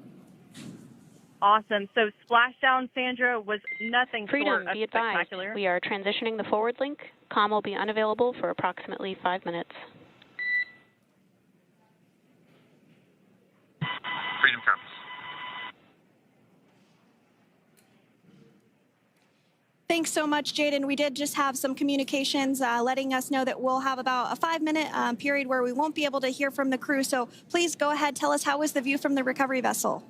Awesome. So Splashdown, Sandra, was nothing short of be advised. spectacular. We are transitioning the forward link. Comm will be unavailable for approximately 5 minutes. Freedom compass. Thanks so much, Jaden. We did just have some communications letting us know that we'll have about a 5-minute period where we won't be able to hear from the crew. So please go ahead, tell us, how was the view from the recovery vessel?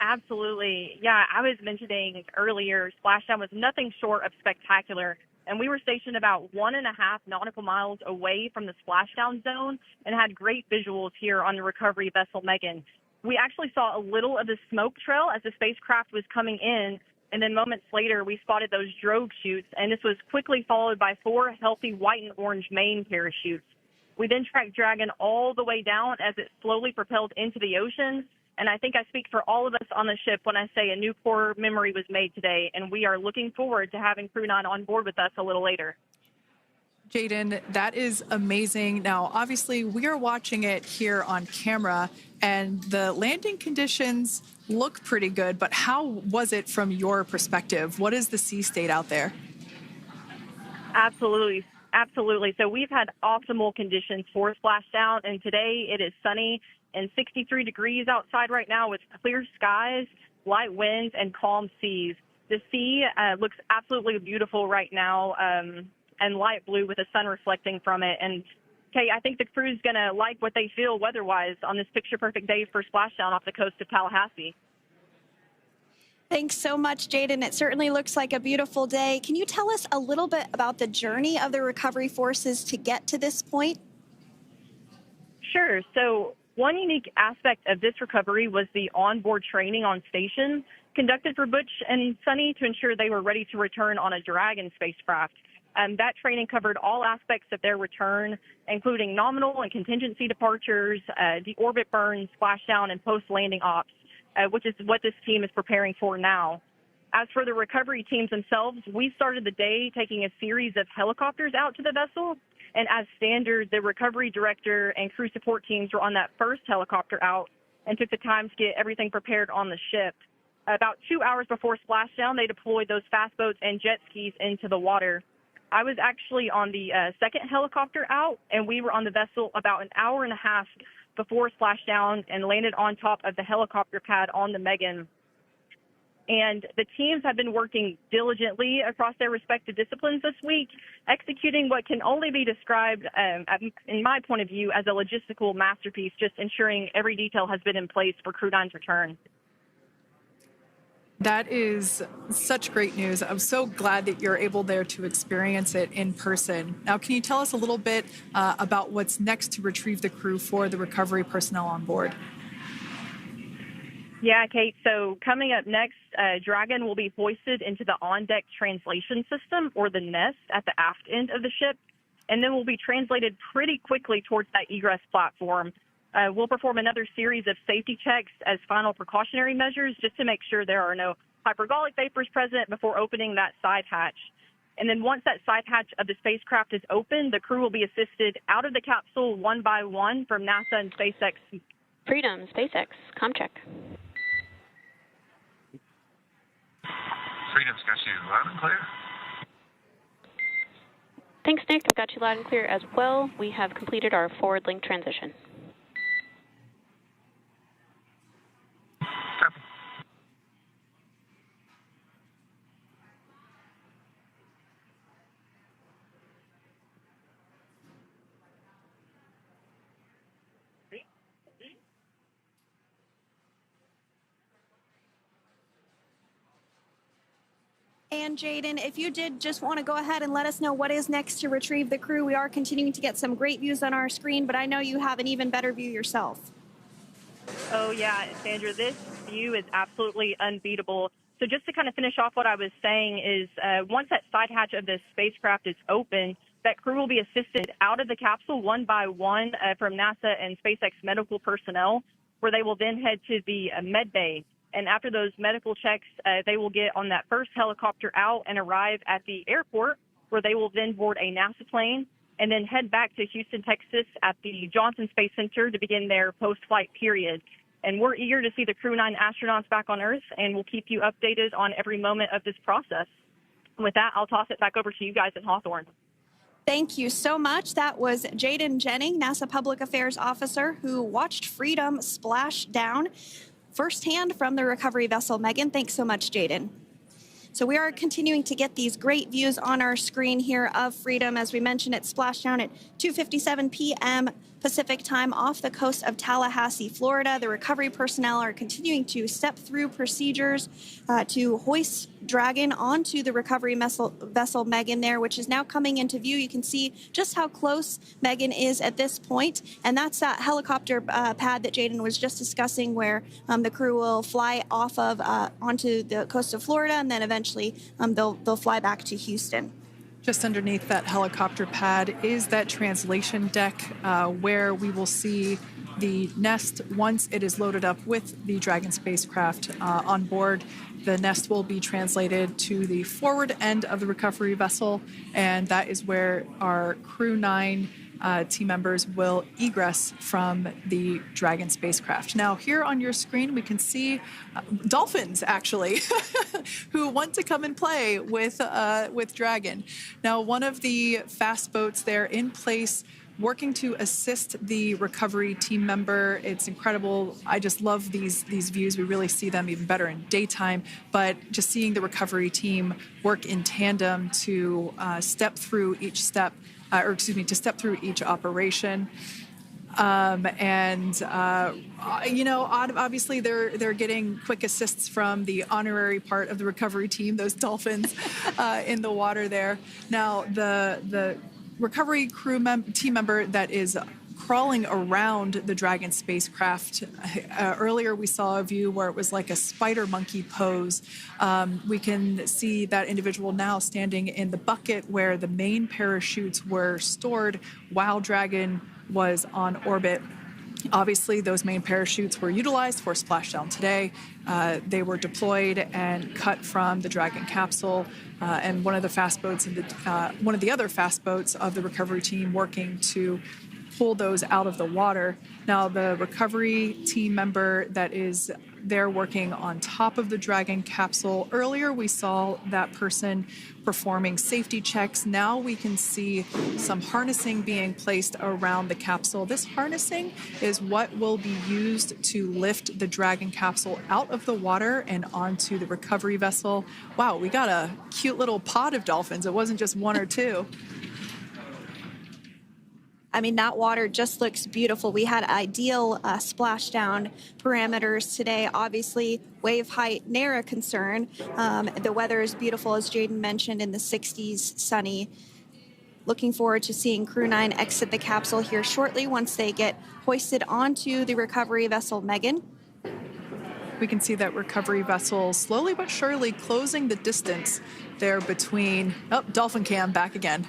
Absolutely. Yeah, I was mentioning earlier, Splashdown was nothing short of spectacular. And we were stationed about 1.5 nautical miles away from the splashdown zone and had great visuals here on the recovery vessel Megan. We actually saw a little of the smoke trail as the spacecraft was coming in, and then moments later we spotted those drogue chutes, and this was quickly followed by 4 healthy white and orange main parachutes. We then tracked Dragon all the way down as it slowly propelled into the ocean. And I think I speak for all of us on the ship when I say a new core memory was made today, and we are looking forward to having Crew 9 on board with us a little later. Jaden, that is amazing. Now, obviously, we are watching it here on camera, and the landing conditions look pretty good, but how was it from your perspective? What is the sea state out there? Absolutely. Absolutely. So we've had optimal conditions for splashdown, and today it is sunny and 63 degrees outside right now with clear skies, light winds, and calm seas. The sea looks absolutely beautiful right now, and light blue with the sun reflecting from it. And, Kay, I think the crew's going to like what they feel weather-wise on this picture-perfect day for splashdown off the coast of Tallahassee. Thanks so much, Jaden. It certainly looks like a beautiful day. Can you tell us a little bit about the journey of the recovery forces to get to this point? Sure. So one unique aspect of this recovery was the onboard training on station conducted for Butch and Suni to ensure they were ready to return on a Dragon spacecraft. That training covered all aspects of their return, including nominal and contingency departures, deorbit burns, splashdown, and post-landing ops, which is what this team is preparing for now. As for the recovery teams themselves, we started the day taking a series of helicopters out to the vessel. And as standard, the recovery director and crew support teams were on that first helicopter out and took the time to get everything prepared on the ship. About 2 hours before splashdown, they deployed those fast boats and jet skis into the water. I was actually on the second helicopter out, and we were on the vessel about an hour and a half before splashdown and landed on top of the helicopter pad on the Megan. And the teams have been working diligently across their respective disciplines this week, executing what can only be described, in my point of view, as a logistical masterpiece, just ensuring every detail has been in place for Crew 9's return. That is such great news. I'm so glad that you're able there to experience it in person. Now, can you tell us a little bit about what's next to retrieve the crew for the recovery personnel on board? Yeah, Kate. So coming up next, Dragon will be hoisted into the on-deck translation system, or the nest, at the aft end of the ship, and then will be translated pretty quickly towards that egress platform. We'll perform another series of safety checks as final precautionary measures just to make sure there are no hypergolic vapors present before opening that side hatch. And then once that side hatch of the spacecraft is open, the crew will be assisted out of the capsule one by one from NASA and SpaceX. Freedom, SpaceX, comm check. Freedom's got you loud and clear. Thanks, Nick. I've got you loud and clear as well. We have completed our forward link transition. Copy. And Jaden, if you did just want to go ahead and let us know what is next to retrieve the crew, we are continuing to get some great views on our screen, but I know you have an even better view yourself. Oh, yeah, Sandra, this view is absolutely unbeatable. So just to kind of finish off what I was saying is once that side hatch of the spacecraft is open, that crew will be assisted out of the capsule one by one from NASA and SpaceX medical personnel, where they will then head to the med bay. And after those medical checks, they will get on that first helicopter out and arrive at the airport, where they will then board a NASA plane and then head back to Houston, Texas at the Johnson Space Center to begin their post-flight period. And we're eager to see the Crew 9 astronauts back on Earth, and we'll keep you updated on every moment of this process. With that, I'll toss it back over to you guys in Hawthorne. Thank you so much. That was Jaden Jennings, NASA Public Affairs Officer, who watched Freedom splash down firsthand from the recovery vessel. Megan, thanks so much, Jaden. So we are continuing to get these great views on our screen here of Freedom. As we mentioned, it splashed down at 2:57 p.m. Pacific time off the coast of Tallahassee, Florida. The recovery personnel are continuing to step through procedures to hoist Dragon onto the recovery vessel Megan there, which is now coming into view. You can see just how close Megan is at this point. And that's that helicopter pad that Jaden was just discussing, where the crew will fly off of onto the coast of Florida, and then eventually they'll fly back to Houston. Just underneath that helicopter pad is that translation deck where we will see the nest once it is loaded up with the Dragon spacecraft on board. The nest will be translated to the forward end of the recovery vessel, and that is where our Crew 9 team members will egress from the Dragon spacecraft. Now, here on your screen, we can see dolphins, actually, who want to come and play with Dragon. Now, one of the fast boats there in place, working to assist the recovery team member. It's incredible. I just love these views. We really see them even better in daytime, but just seeing the recovery team work in tandem to step through each step, to step through each operation. Obviously they're getting quick assists from the honorary part of the recovery team, those dolphins in the water there. Now, the recovery team member that is crawling around the Dragon spacecraft. Earlier, we saw a view where it was like a spider monkey pose. We can see that individual now standing in the bucket where the main parachutes were stored while Dragon was on orbit. Obviously, those main parachutes were utilized for Splashdown today. They were deployed and cut from the Dragon capsule, and one of the other fast boats of the recovery team working to pull those out of the water. Now, the recovery team member that is there working on top of the Dragon capsule, earlier we saw that person performing safety checks. Now we can see some harnessing being placed around the capsule. This harnessing is what will be used to lift the Dragon capsule out of the water and onto the recovery vessel. Wow, we got a cute little pod of dolphins. It wasn't just one or two. I mean, that water just looks beautiful. We had ideal splashdown parameters today. Obviously, wave height, ne'er a concern. The weather is beautiful, as Jaden mentioned, in the 60s, sunny. Looking forward to seeing Crew 9 exit the capsule here shortly once they get hoisted onto the recovery vessel Megan. We can see that recovery vessel slowly but surely closing the distance there between, dolphin cam back again.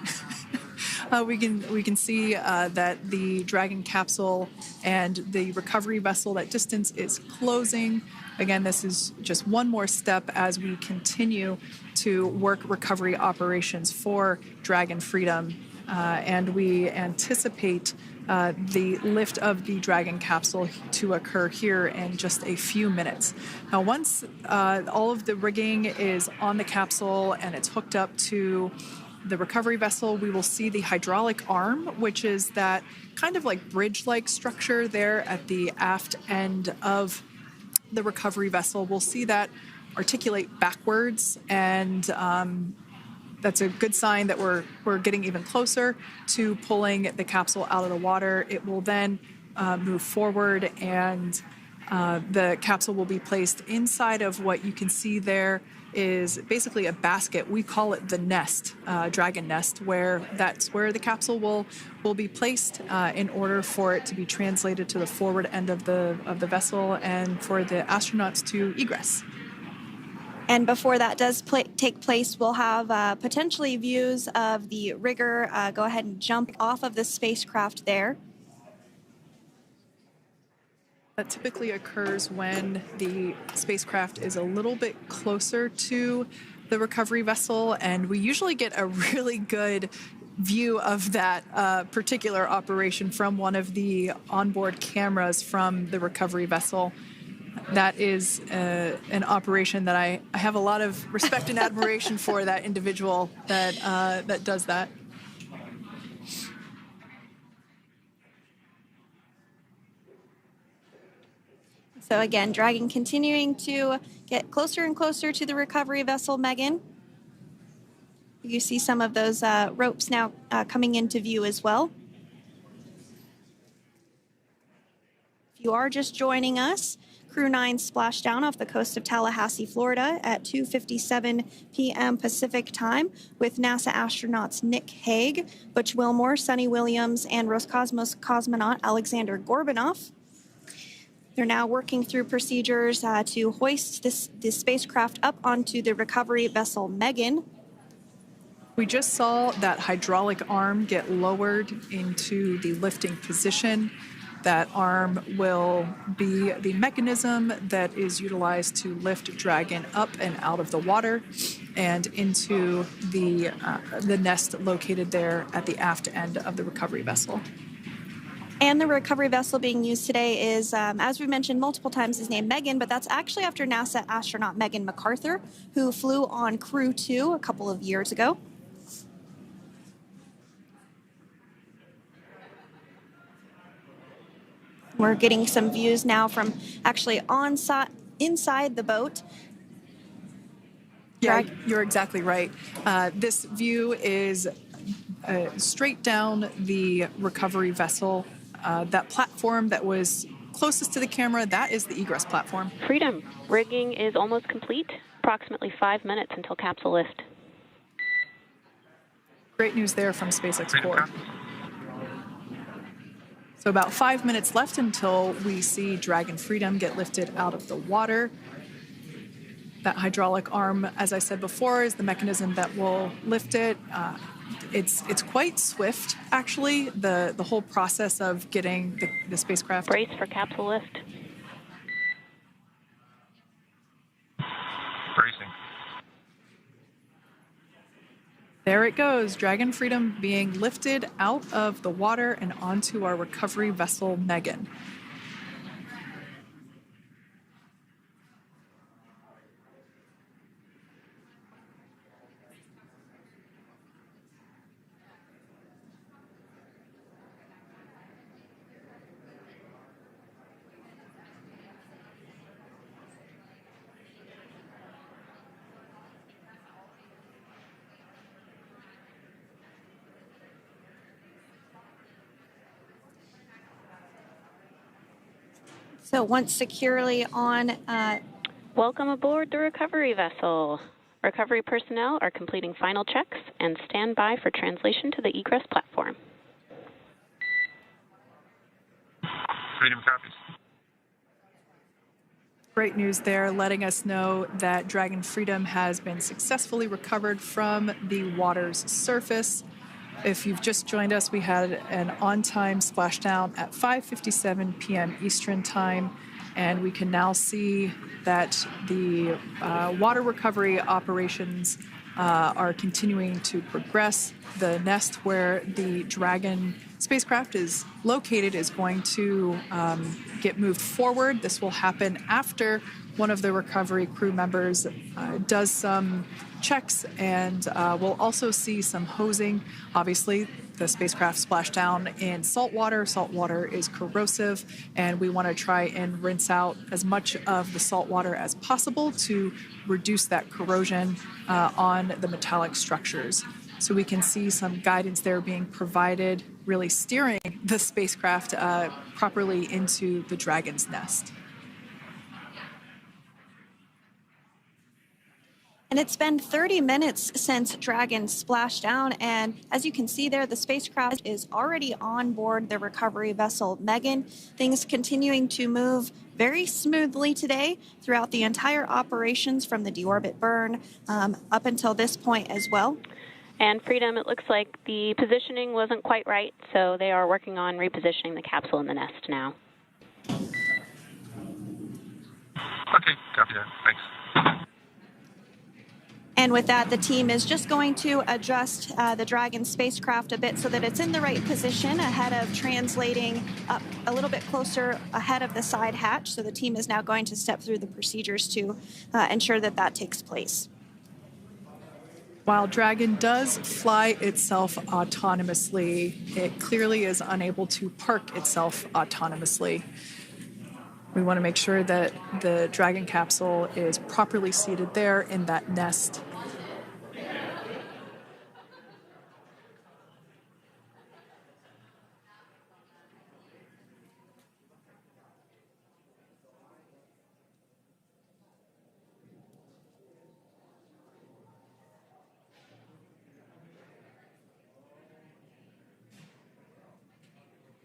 We can see that the Dragon capsule and the recovery vessel, that distance is closing. Again, this is just one more step as we continue to work recovery operations for Dragon Freedom. And we anticipate the lift of the Dragon capsule to occur here in just a few minutes. Now, once all of the rigging is on the capsule and it's hooked up to the recovery vessel, we will see the hydraulic arm, which is that kind of like bridge-like structure there at the aft end of the recovery vessel. We'll see that articulate backwards, and that's a good sign that we're getting even closer to pulling the capsule out of the water. It will then move forward, and the capsule will be placed inside of what you can see there is basically a basket. We call it the nest, Dragon nest, where that's where the capsule will be placed in order for it to be translated to the forward end of the vessel and for the astronauts to egress. And before that does take place, we'll have potentially views of the rigger go ahead and jump off of the spacecraft there. That typically occurs when the spacecraft is a little bit closer to the recovery vessel, and we usually get a really good view of that particular operation from one of the onboard cameras from the recovery vessel. That is an operation that I have a lot of respect and admiration for, that individual that does that. So again, Dragon continuing to get closer and closer to the recovery vessel Megan. You see some of those ropes now coming into view as well. If you are just joining us, Crew 9 Splashdown off the coast of Tallahassee, Florida at 2:57 p.m. Pacific time with NASA astronauts Nick Hague, Butch Wilmore, Suni Williams, and Roscosmos cosmonaut Alexander Gorbunov. They're now working through procedures to hoist this spacecraft up onto the recovery vessel Megan. We just saw that hydraulic arm get lowered into the lifting position. That arm will be the mechanism that is utilized to lift Dragon up and out of the water and into the nest located there at the aft end of the recovery vessel. And the recovery vessel being used today is, as we mentioned multiple times, is named Megan, but that's actually after NASA astronaut Megan McArthur, who flew on Crew 2 a couple of years ago. We're getting some views now from actually inside the boat. Yeah, you're exactly right. This view is straight down the recovery vessel. That platform that was closest to the camera, that is the egress platform. Freedom, rigging is almost complete. Approximately 5 minutes until capsule lift. Great news there from SpaceX Core. So about 5 minutes left until we see Dragon Freedom get lifted out of the water. That hydraulic arm, as I said before, is the mechanism that will lift it. It's quite swift, actually, the whole process of getting the spacecraft. Brace for capsule lift. Bracing. There it goes, Dragon Freedom being lifted out of the water and onto our recovery vessel, Megan. So once securely on... Welcome aboard the recovery vessel. Recovery personnel are completing final checks and stand by for translation to the egress platform. Freedom copies. Great news there, letting us know that Dragon Freedom has been successfully recovered from the water's surface. If you've just joined us, we had an on-time splashdown at 5:57 p.m. Eastern Time, and we can now see that the water recovery operations are continuing to progress. The nest where the Dragon spacecraft is located is going to get moved forward. This will happen after one of the recovery crew members does some checks, and we'll also see some hosing. Obviously, the spacecraft splashed down in salt water. Salt water is corrosive, and we want to try and rinse out as much of the salt water as possible to reduce that corrosion on the metallic structures. So we can see some guidance there being provided, really steering the spacecraft properly into the Dragon's nest. And it's been 30 minutes since Dragon splashed down, and as you can see there, the spacecraft is already on board the recovery vessel Megan. Things continuing to move very smoothly today throughout the entire operations from the deorbit burn up until this point as well. And Freedom, it looks like the positioning wasn't quite right, so they are working on repositioning the capsule in the nest now. Okay, copy that. Thanks. And with that, the team is just going to adjust the Dragon spacecraft a bit so that it's in the right position ahead of translating up a little bit closer ahead of the side hatch. So the team is now going to step through the procedures to ensure that that takes place. While Dragon does fly itself autonomously, it clearly is unable to park itself autonomously. We want to make sure that the Dragon capsule is properly seated there in that nest.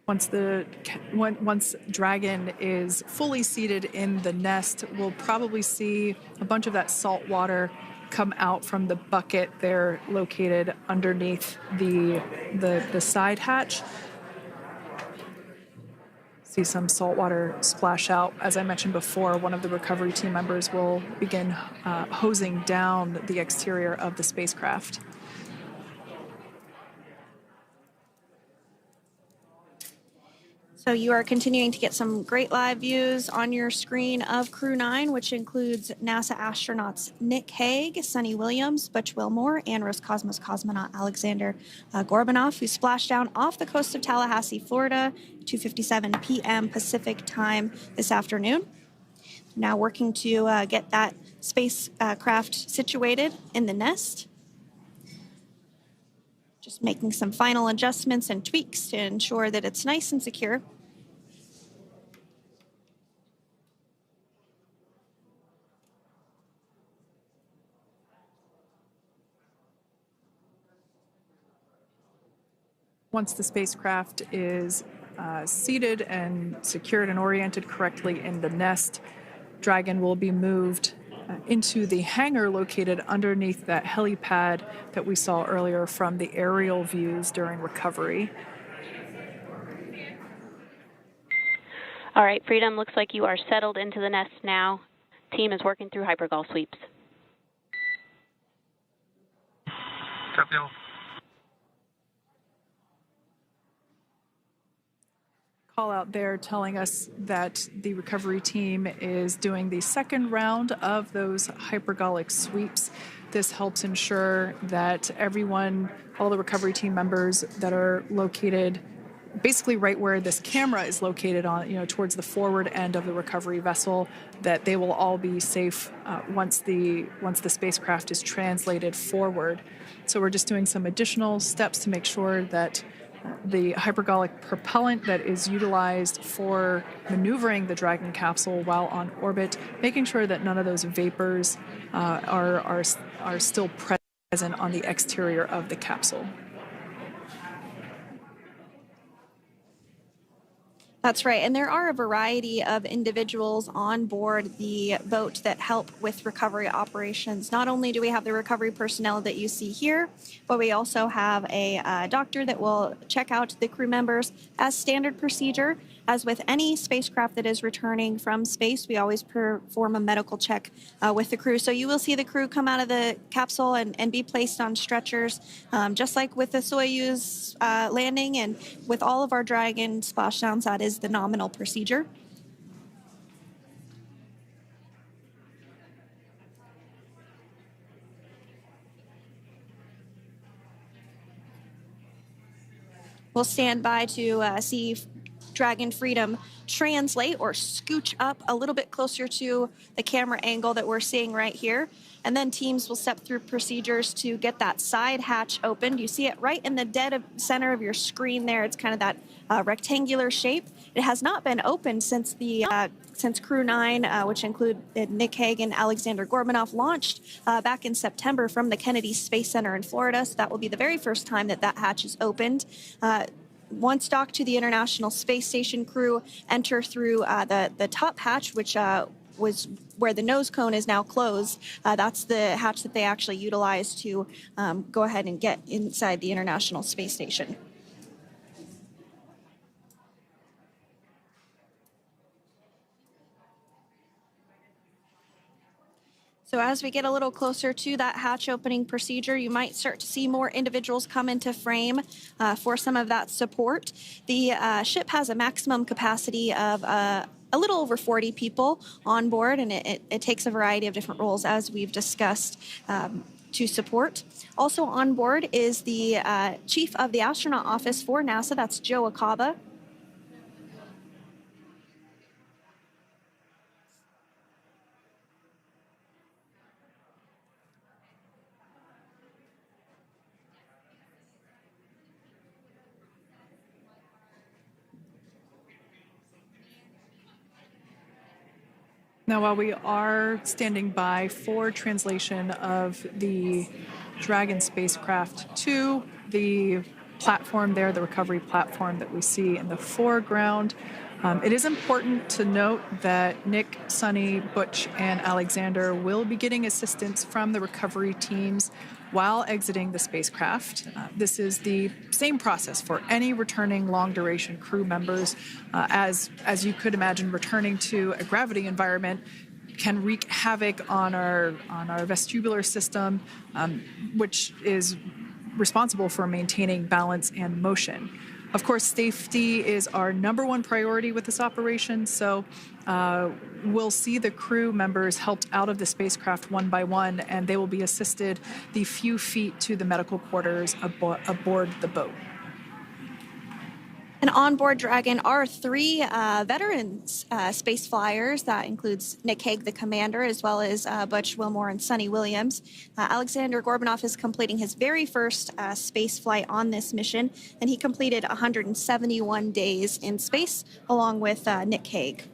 Once Dragon is fully seated in the nest, we'll probably see a bunch of that salt water come out from the bucket there located underneath the side hatch. See some salt water splash out. As I mentioned before, one of the recovery team members will begin hosing down the exterior of the spacecraft. So you are continuing to get some great live views on your screen of Crew 9, which includes NASA astronauts Nick Hague, Suni Williams, Butch Wilmore, and Roscosmos cosmonaut Alexander Gorbanov, who splashed down off the coast of Tallahassee, Florida, 2:57 p.m. Pacific time this afternoon. Now working to get that spacecraft situated in the nest. Just making some final adjustments and tweaks to ensure that it's nice and secure. Once the spacecraft is seated and secured and oriented correctly in the nest, Dragon will be moved into the hangar located underneath that helipad that we saw earlier from the aerial views during recovery. All right, Freedom, looks like you are settled into the nest now. Team is working through hypergol sweeps. up, Bill? Call out there telling us that the recovery team is doing the second round of those hypergolic sweeps. This helps ensure that everyone, all the recovery team members that are located basically right where this camera is located on, towards the forward end of the recovery vessel, that they will all be safe once the spacecraft is translated forward. So we're just doing some additional steps to make sure that the hypergolic propellant that is utilized for maneuvering the Dragon capsule while on orbit, making sure that none of those vapors are still present on the exterior of the capsule. That's right. And there are a variety of individuals on board the boat that help with recovery operations. Not only do we have the recovery personnel that you see here, but we also have a doctor that will check out the crew members as standard procedure. As with any spacecraft that is returning from space, we always perform a medical check with the crew. So you will see the crew come out of the capsule and be placed on stretchers, just like with the Soyuz landing and with all of our Dragon splashdowns. That is the nominal procedure. We'll stand by to see Dragon Freedom translate or scooch up a little bit closer to the camera angle that we're seeing right here. And then teams will step through procedures to get that side hatch opened. You see it right in the dead center of your screen there. It's kind of that rectangular shape. It has not been opened since Crew 9, which include Nick Hague and Alexander Gorbanov, launched back in September from the Kennedy Space Center in Florida. So that will be the very first time that hatch is opened. Once docked to the International Space Station, crew enter through the top hatch, which was where the nose cone is now closed. That's the hatch that they actually utilize to go ahead and get inside the International Space Station. So as we get a little closer to that hatch opening procedure, you might start to see more individuals come into frame for some of that support. The ship has a maximum capacity of a little over 40 people on board, and it takes a variety of different roles, as we've discussed, to support. Also on board is the Chief of the Astronaut Office for NASA, that's Joe Acaba. Now, while we are standing by for translation of the Dragon spacecraft to the platform there, the recovery platform that we see in the foreground, it is important to note that Nick, Suni, Butch, and Alexander will be getting assistance from the recovery teams while exiting the spacecraft. This is the same process for any returning long-duration crew members. As you could imagine, returning to a gravity environment can wreak havoc on our vestibular system, which is responsible for maintaining balance and motion. Of course, safety is our number one priority with this operation, so we'll see the crew members helped out of the spacecraft one by one, and they will be assisted the few feet to the medical quarters aboard the boat. And on board Dragon are three veterans space flyers. That includes Nick Hague, the commander, as well as Butch Wilmore and Suni Williams. Alexander Gorbanov is completing his very first space flight on this mission, and he completed 171 days in space along with Nick Hague.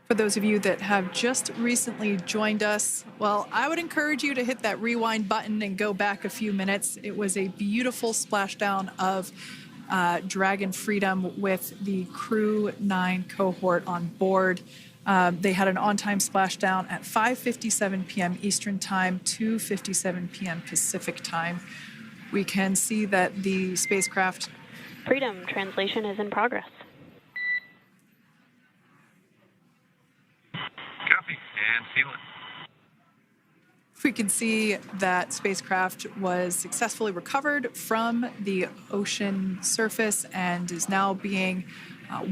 For those of you that have just recently joined us, well, I would encourage you to hit that rewind button and go back a few minutes. It was a beautiful splashdown of Dragon Freedom with the Crew 9 cohort on board. They had an on-time splashdown at 5:57 p.m. Eastern Time, 2:57 p.m. Pacific Time. We can see that the spacecraft Freedom, translation is in progress. Copy, and feel it. We can see that spacecraft was successfully recovered from the ocean surface and is now being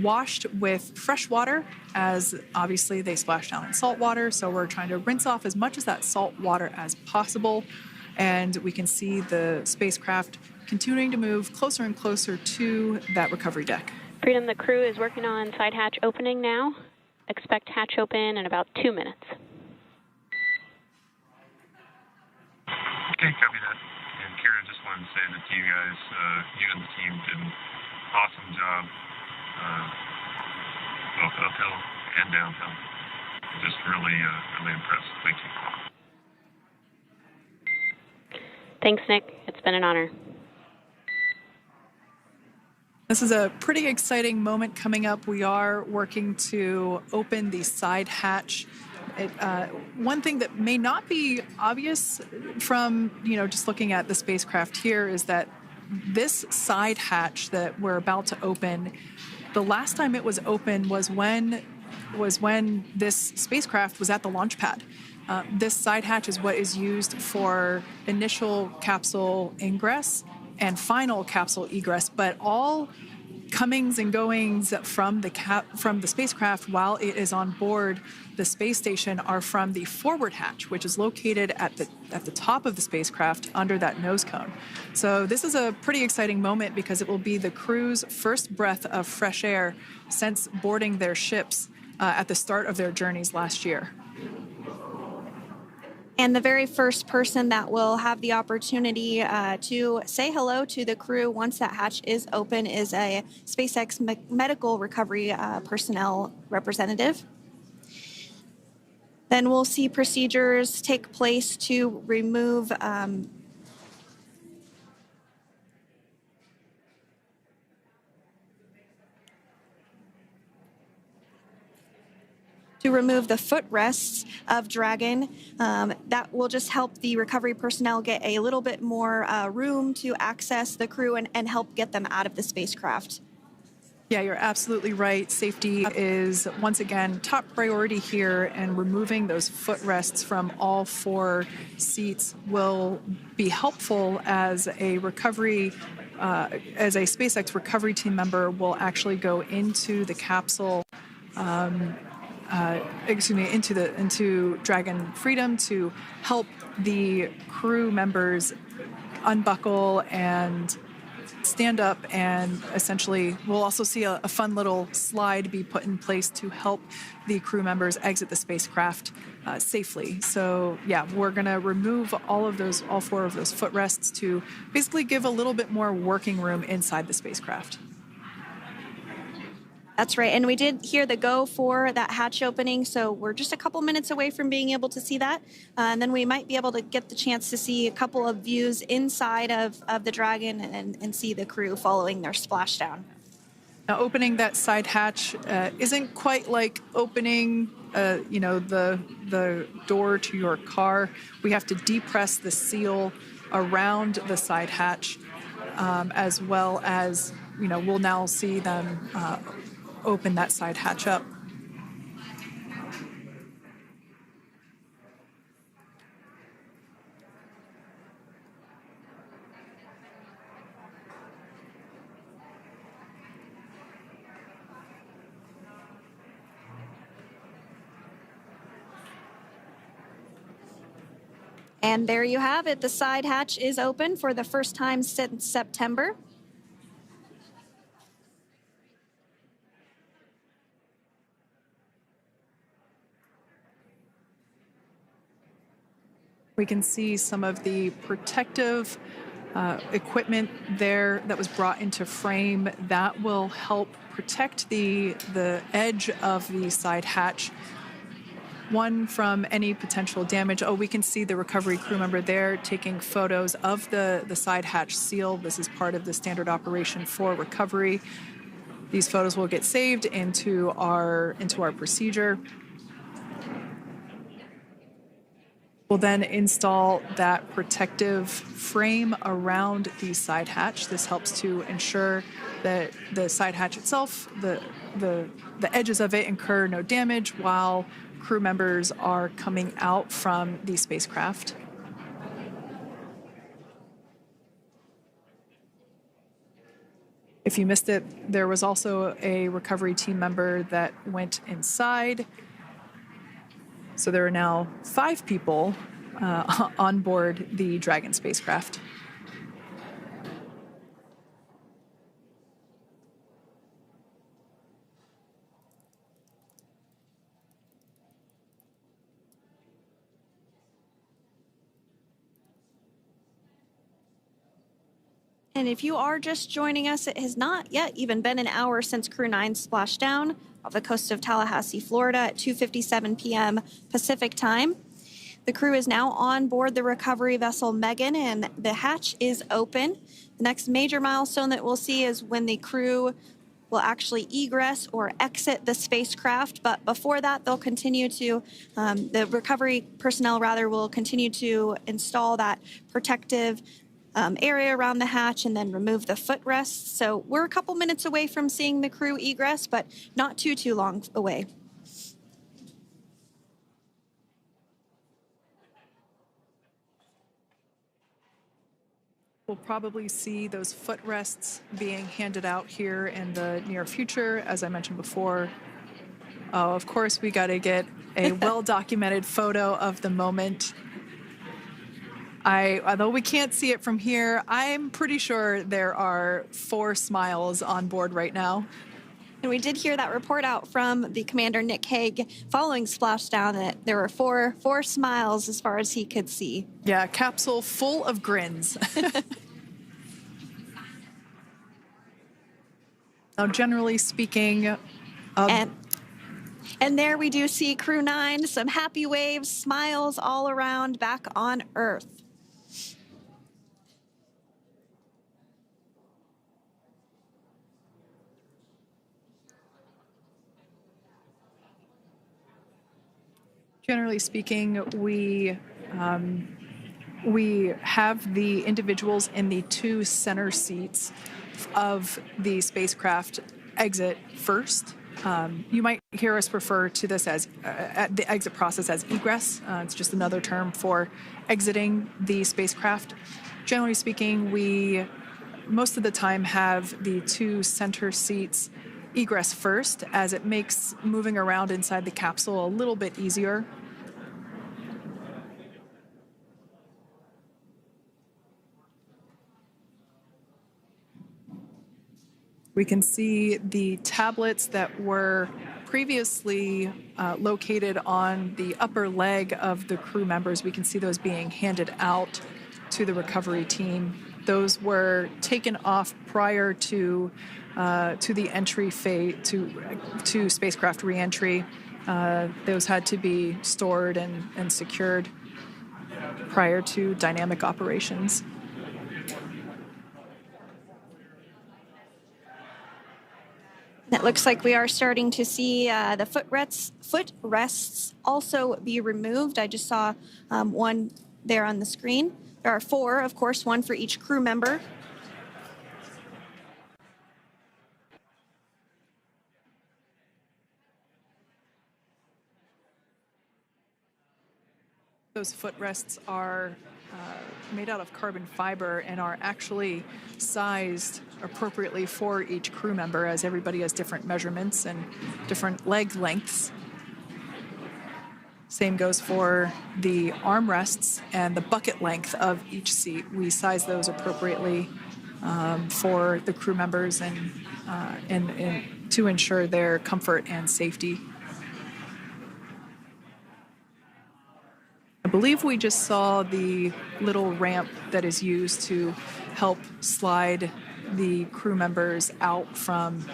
washed with fresh water, as obviously they splash down in salt water. So we're trying to rinse off as much of that salt water as possible. And we can see the spacecraft continuing to move closer and closer to that recovery deck. Freedom, the crew is working on side hatch opening now. Expect hatch open in about 2 minutes. Okay, copy that. And Kira, just wanted to say that you guys, you and the team did an awesome job, both uphill and downhill. Just really, really impressed. Thank you. Thanks, Nick. It's been an honor. This is a pretty exciting moment coming up. We are working to open the side hatch. One thing that may not be obvious from, just looking at the spacecraft here is that this side hatch that we're about to open, the last time it was open was when this spacecraft was at the launch pad. This side hatch is what is used for initial capsule ingress and final capsule egress, but all comings and goings from the spacecraft while it is on board the space station are from the forward hatch, which is located at the top of the spacecraft under that nose cone. So this is a pretty exciting moment because it will be the crew's first breath of fresh air since boarding their ships at the start of their journeys last year. And the very first person that will have the opportunity to say hello to the crew once that hatch is open is a SpaceX medical recovery personnel representative. Then we'll see procedures take place to remove the footrests of Dragon. That will just help the recovery personnel get a little bit more room to access the crew and help get them out of the spacecraft. Yeah, you're absolutely right. Safety is, once again, top priority here, and removing those footrests from all 4 seats will be helpful as a SpaceX recovery team member will actually go into the capsule into Dragon Freedom to help the crew members unbuckle and stand up, and essentially we'll also see a fun little slide be put in place to help the crew members exit the spacecraft safely. So yeah, we're going to remove all 4 of those footrests to basically give a little bit more working room inside the spacecraft. That's right, and we did hear the go for that hatch opening, so we're just a couple minutes away from being able to see that, and then we might be able to get the chance to see a couple of views inside of the Dragon and see the crew following their splashdown. Now, opening that side hatch isn't quite like opening, the door to your car. We have to depress the seal around the side hatch, as well as, we'll now see them open that side hatch up. And there you have it. The side hatch is open for the first time since September. We can see some of the protective equipment there that was brought into frame that will help protect the edge of the side hatch, one from any potential damage. Oh, we can see the recovery crew member there taking photos of the side hatch seal. This is part of the standard operation for recovery. These photos will get saved into our procedure. We'll then install that protective frame around the side hatch. This helps to ensure that the side hatch itself, the edges of it incur no damage while crew members are coming out from the spacecraft. If you missed it, there was also a recovery team member that went inside. So there are now 5 people on board the Dragon spacecraft. And if you are just joining us, it has not yet even been an hour since Crew 9 splashed down off the coast of Tallahassee, Florida at 2:57 p.m. Pacific time. The crew is now on board the recovery vessel Megan, and the hatch is open. The next major milestone that we'll see is when the crew will actually egress or exit the spacecraft. But before that, they'll continue to, the recovery personnel rather, will continue to install that protective area around the hatch and then remove the footrests. So we're a couple minutes away from seeing the crew egress, but not too long away. We'll probably see those footrests being handed out here in the near future, as I mentioned before. Oh, of course, we got to get a well-documented photo of the moment. Although we can't see it from here, I'm pretty sure there are 4 smiles on board right now. And we did hear that report out from the commander, Nick Hague, following Splashdown, that there were four smiles as far as he could see. Yeah, capsule full of grins. Now, generally speaking... And there we do see Crew 9, some happy waves, smiles all around back on Earth. Generally speaking, we have the individuals in the 2 center seats of the spacecraft exit first. You might hear us refer to this as the exit process as egress. It's just another term for exiting the spacecraft. Generally speaking, we most of the time have the 2 center seats egress first, as it makes moving around inside the capsule a little bit easier. We can see the tablets that were previously located on the upper leg of the crew members. We can see those being handed out to the recovery team. Those were taken off prior to the entry phase, to spacecraft reentry. Those had to be stored and secured prior to dynamic operations. It looks like we are starting to see the footrests also be removed. I just saw one there on the screen. There are 4, of course, 1 for each crew member. Those footrests are made out of carbon fiber and are actually sized appropriately for each crew member, as everybody has different measurements and different leg lengths. Same goes for the armrests and the bucket length of each seat. We size those appropriately for the crew members and to ensure their comfort and safety. I believe we just saw the little ramp that is used to help slide the crew members out from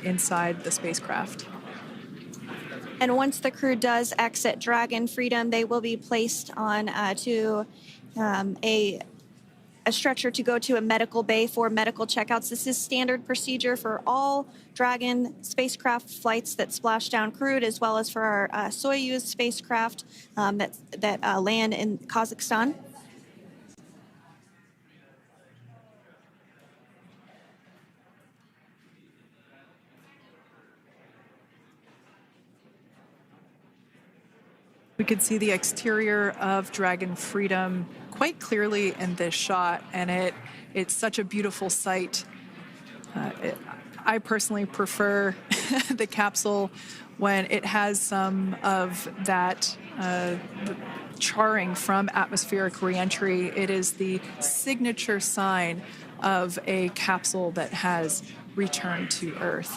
inside the spacecraft. And once the crew does exit Dragon Freedom, they will be placed on to a a stretcher to go to a medical bay for medical checkouts. This is standard procedure for all Dragon spacecraft flights that Splashdown crewed, as well as for our Soyuz spacecraft that land in Kazakhstan. We could see the exterior of Dragon Freedom quite clearly in this shot, and it's such a beautiful sight. I personally prefer the capsule when it has some of that charring from atmospheric reentry. It is the signature sign of a capsule that has returned to Earth.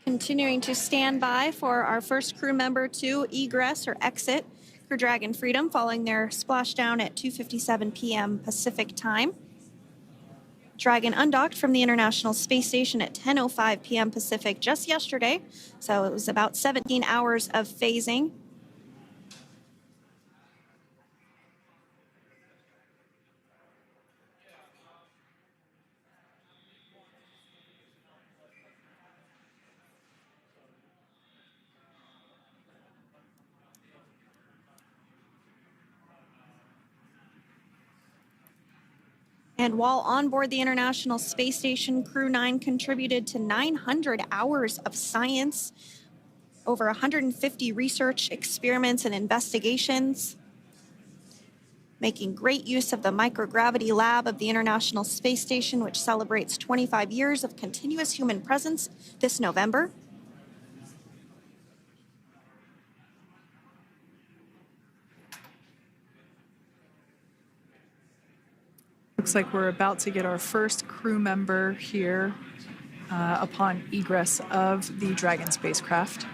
Continuing to stand by for our first crew member to egress or exit Crew Dragon Freedom following their splashdown at 2:57 p.m. Pacific time. Dragon undocked from the International Space Station at 10:05 p.m. Pacific just yesterday, so it was about 17 hours of phasing. And while on board the International Space Station, Crew 9 contributed to 900 hours of science, over 150 research experiments and investigations, making great use of the microgravity lab of the International Space Station, which celebrates 25 years of continuous human presence this November. Looks like we're about to get our first crew member here upon egress of the Dragon spacecraft.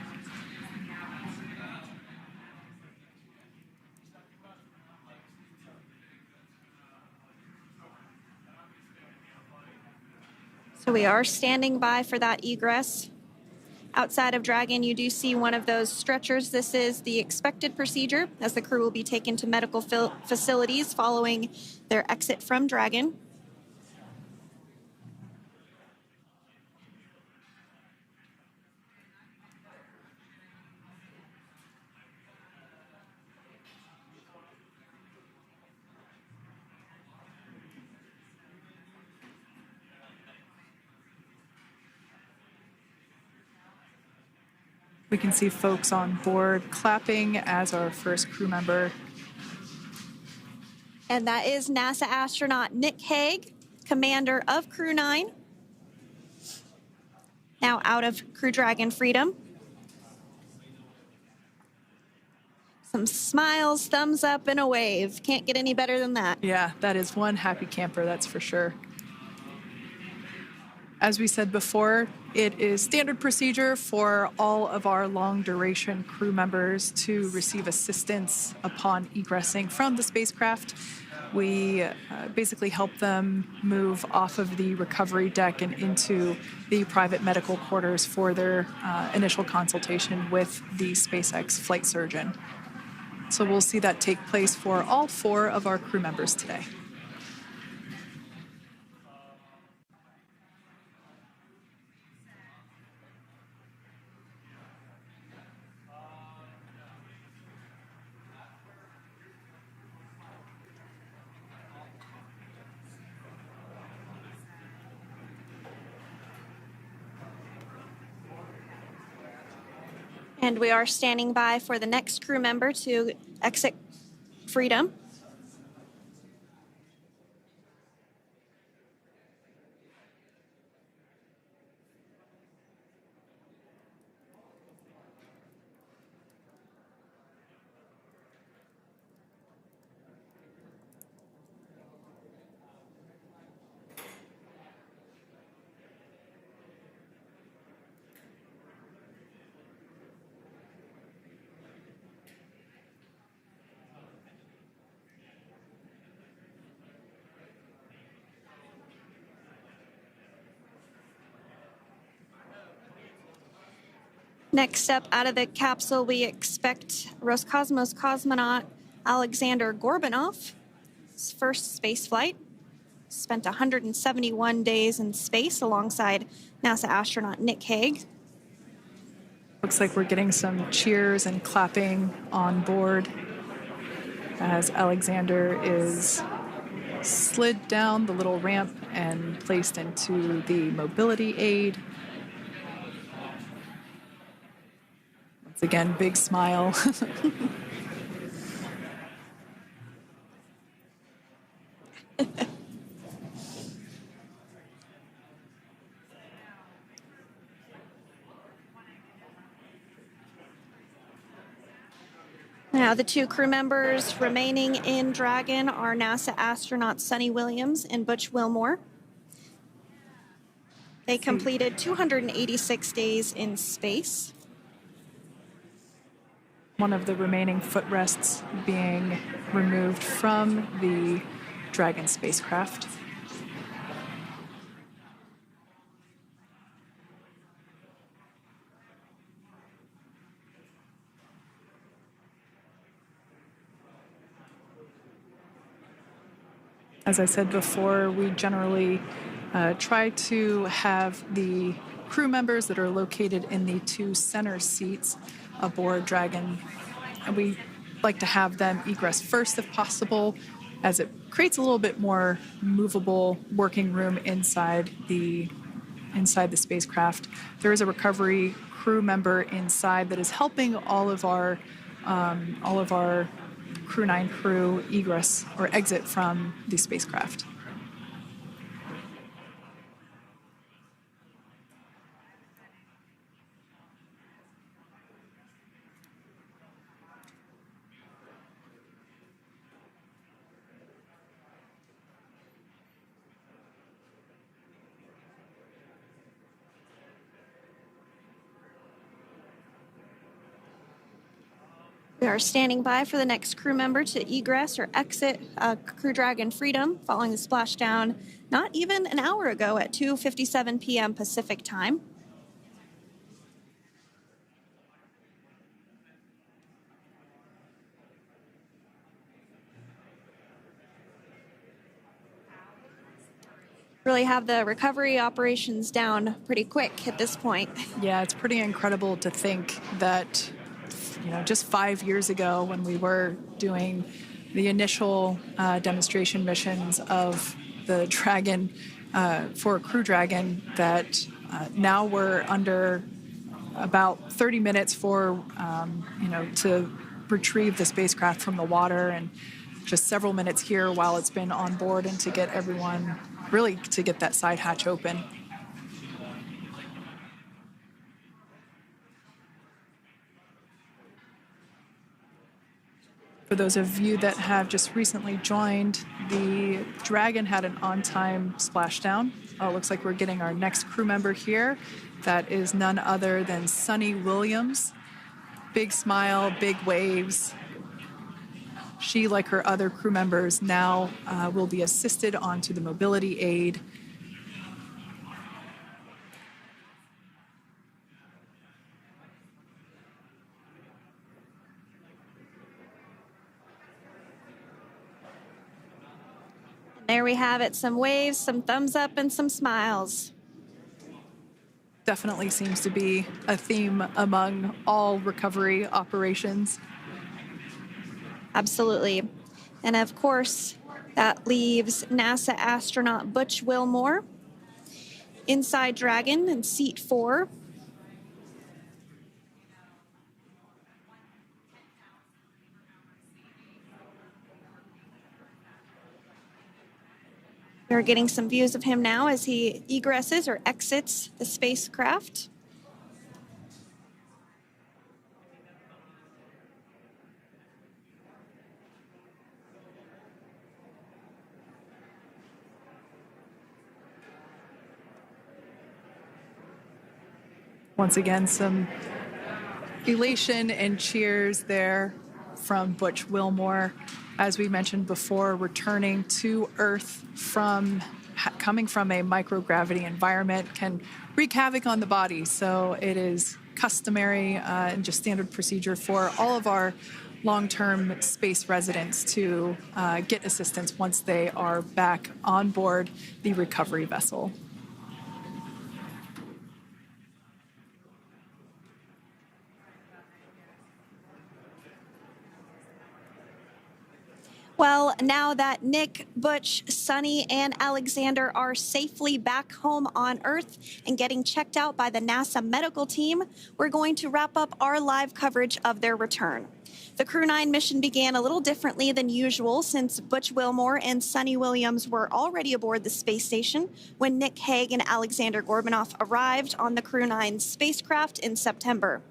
So we are standing by for that egress. Outside of Dragon, you do see one of those stretchers. This is the expected procedure as the crew will be taken to medical facilities following their exit from Dragon. We can see folks on board clapping as our first crew member. And that is NASA astronaut Nick Hague, commander of Crew 9, now out of Crew Dragon Freedom. Some smiles, thumbs up, and a wave. Can't get any better than that. Yeah, that is one happy camper, that's for sure. As we said before, it is standard procedure for all of our long-duration crew members to receive assistance upon egressing from the spacecraft. We basically help them move off of the recovery deck and into the private medical quarters for their initial consultation with the SpaceX flight surgeon. So we'll see that take place for all 4 of our crew members today. And we are standing by for the next crew member to exit Freedom. Next up out of the capsule, we expect Roscosmos cosmonaut Alexander Gorbanov. His first space flight. Spent 171 days in space alongside NASA astronaut Nick Hague. Looks like we're getting some cheers and clapping on board as Alexander is slid down the little ramp and placed into the mobility aid. Once again, big smile. Now, the two crew members remaining in Dragon are NASA astronauts Suni Williams and Butch Wilmore. They completed 286 days in space. One of the remaining footrests being removed from the Dragon spacecraft. As I said before, we generally try to have the crew members that are located in the two center seats aboard Dragon, and we like to have them egress first if possible, as it creates a little bit more movable working room inside the spacecraft. There is a recovery crew member inside that is helping all of our Crew 9 crew egress or exit from the spacecraft. We are standing by for the next crew member to egress or exit Crew Dragon Freedom following the splashdown not even an hour ago at 2:57 p.m. Pacific time. Really have the recovery operations down pretty quick at this point. Yeah, it's pretty incredible to think that just 5 years ago when we were doing the initial demonstration missions of the Dragon for Crew Dragon, that now we're under about 30 minutes for, to retrieve the spacecraft from the water, and just several minutes here while it's been on board and to get everyone, really to get that side hatch open. For those of you that have just recently joined, the Dragon had an on-time splashdown. It looks like we're getting our next crew member here. That is none other than Suni Williams. Big smile, big waves. She, like her other crew members, now will be assisted onto the mobility aid. There we have it, some waves, some thumbs up, and some smiles. Definitely seems to be a theme among all recovery operations. Absolutely. And of course, that leaves NASA astronaut Butch Wilmore inside Dragon in seat 4. We're getting some views of him now as he egresses or exits the spacecraft. Once again, some elation and cheers there from Butch Wilmore. As we mentioned before, returning to Earth from coming from a microgravity environment can wreak havoc on the body. So it is customary and just standard procedure for all of our long-term space residents to get assistance once they are back on board the recovery vessel. Well, now that Nick, Butch, Suni, and Alexander are safely back home on Earth and getting checked out by the NASA medical team, we're going to wrap up our live coverage of their return. The Crew 9 mission began a little differently than usual since Butch Wilmore and Suni Williams were already aboard the space station when Nick Hague and Alexander Gorbanoff arrived on the Crew 9 spacecraft in September.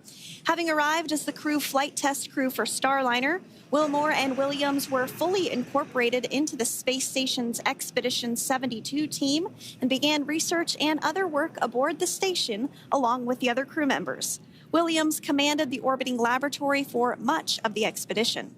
Having arrived as the crew flight test crew for Starliner, Wilmore and Williams were fully incorporated into the space station's Expedition 72 team and began research and other work aboard the station along with the other crew members. Williams commanded the orbiting laboratory for much of the expedition.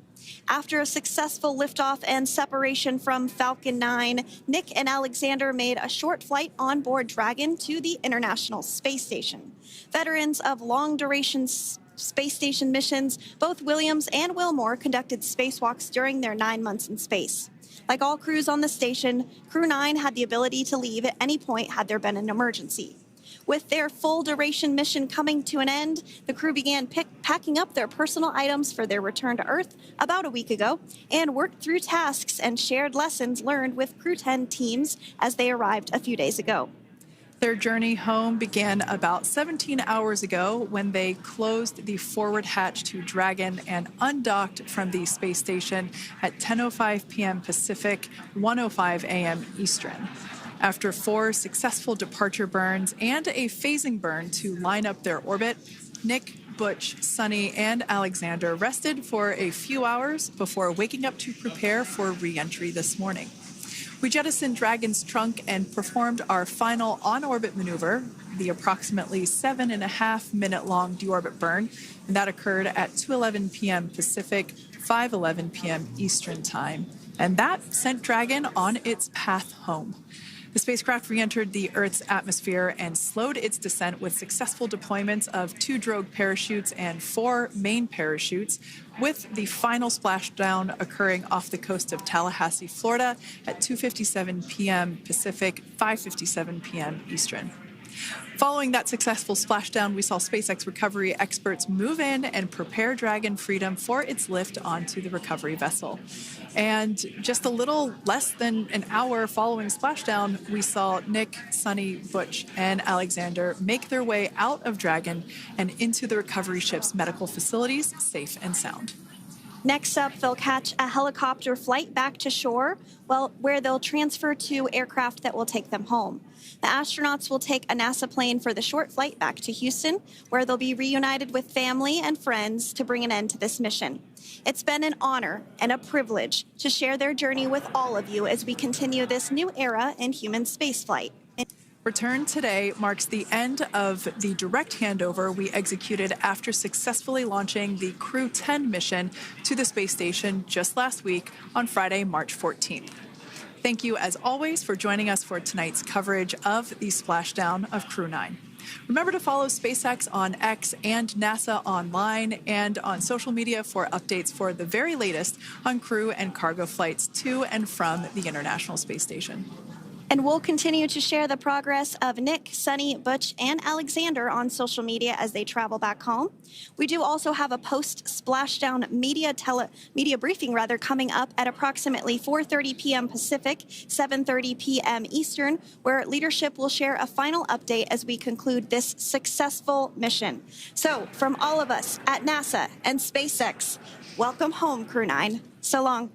After a successful liftoff and separation from Falcon 9, Nick and Alexander made a short flight on board Dragon to the International Space Station. Veterans of long-duration space station missions, both Williams and Wilmore conducted spacewalks during their 9 months in space. Like all crews on the station, Crew 9 had the ability to leave at any point had there been an emergency. With their full-duration mission coming to an end, the crew began packing up their personal items for their return to Earth about a week ago and worked through tasks and shared lessons learned with Crew 10 teams as they arrived a few days ago. Their journey home began about 17 hours ago when they closed the forward hatch to Dragon and undocked from the space station at 10:05 p.m. Pacific, 1:05 a.m. Eastern. After 4 successful departure burns and a phasing burn to line up their orbit, Nick, Butch, Suni, and Alexander rested for a few hours before waking up to prepare for re-entry this morning. We jettisoned Dragon's trunk and performed our final on-orbit maneuver, the approximately 7.5-minute-long deorbit burn, and that occurred at 2:11 p.m. Pacific, 5:11 p.m. Eastern Time. And that sent Dragon on its path home. The spacecraft re-entered the Earth's atmosphere and slowed its descent with successful deployments of 2 drogue parachutes and 4 main parachutes, with the final splashdown occurring off the coast of Tallahassee, Florida at 2:57 p.m. Pacific, 5:57 p.m. Eastern. Following that successful splashdown, we saw SpaceX recovery experts move in and prepare Dragon Freedom for its lift onto the recovery vessel. And just a little less than an hour following splashdown, we saw Nick, Suni, Butch, and Alexander make their way out of Dragon and into the recovery ship's medical facilities, safe and sound. Next up, they'll catch a helicopter flight back to shore, where they'll transfer to aircraft that will take them home. The astronauts will take a NASA plane for the short flight back to Houston, where they'll be reunited with family and friends to bring an end to this mission. It's been an honor and a privilege to share their journey with all of you as we continue this new era in human spaceflight. Return today marks the end of the direct handover we executed after successfully launching the Crew 10 mission to the space station just last week on Friday, March 14th. Thank you, as always, for joining us for tonight's coverage of the splashdown of Crew 9. Remember to follow SpaceX on X and NASA online and on social media for updates for the very latest on crew and cargo flights to and from the International Space Station. And we'll continue to share the progress of Nick, Suni, Butch, and Alexander on social media as they travel back home. We do also have a post-splashdown media briefing coming up at approximately 4:30 p.m. Pacific, 7:30 p.m. Eastern, where leadership will share a final update as we conclude this successful mission. So, from all of us at NASA and SpaceX, welcome home, Crew 9. So long.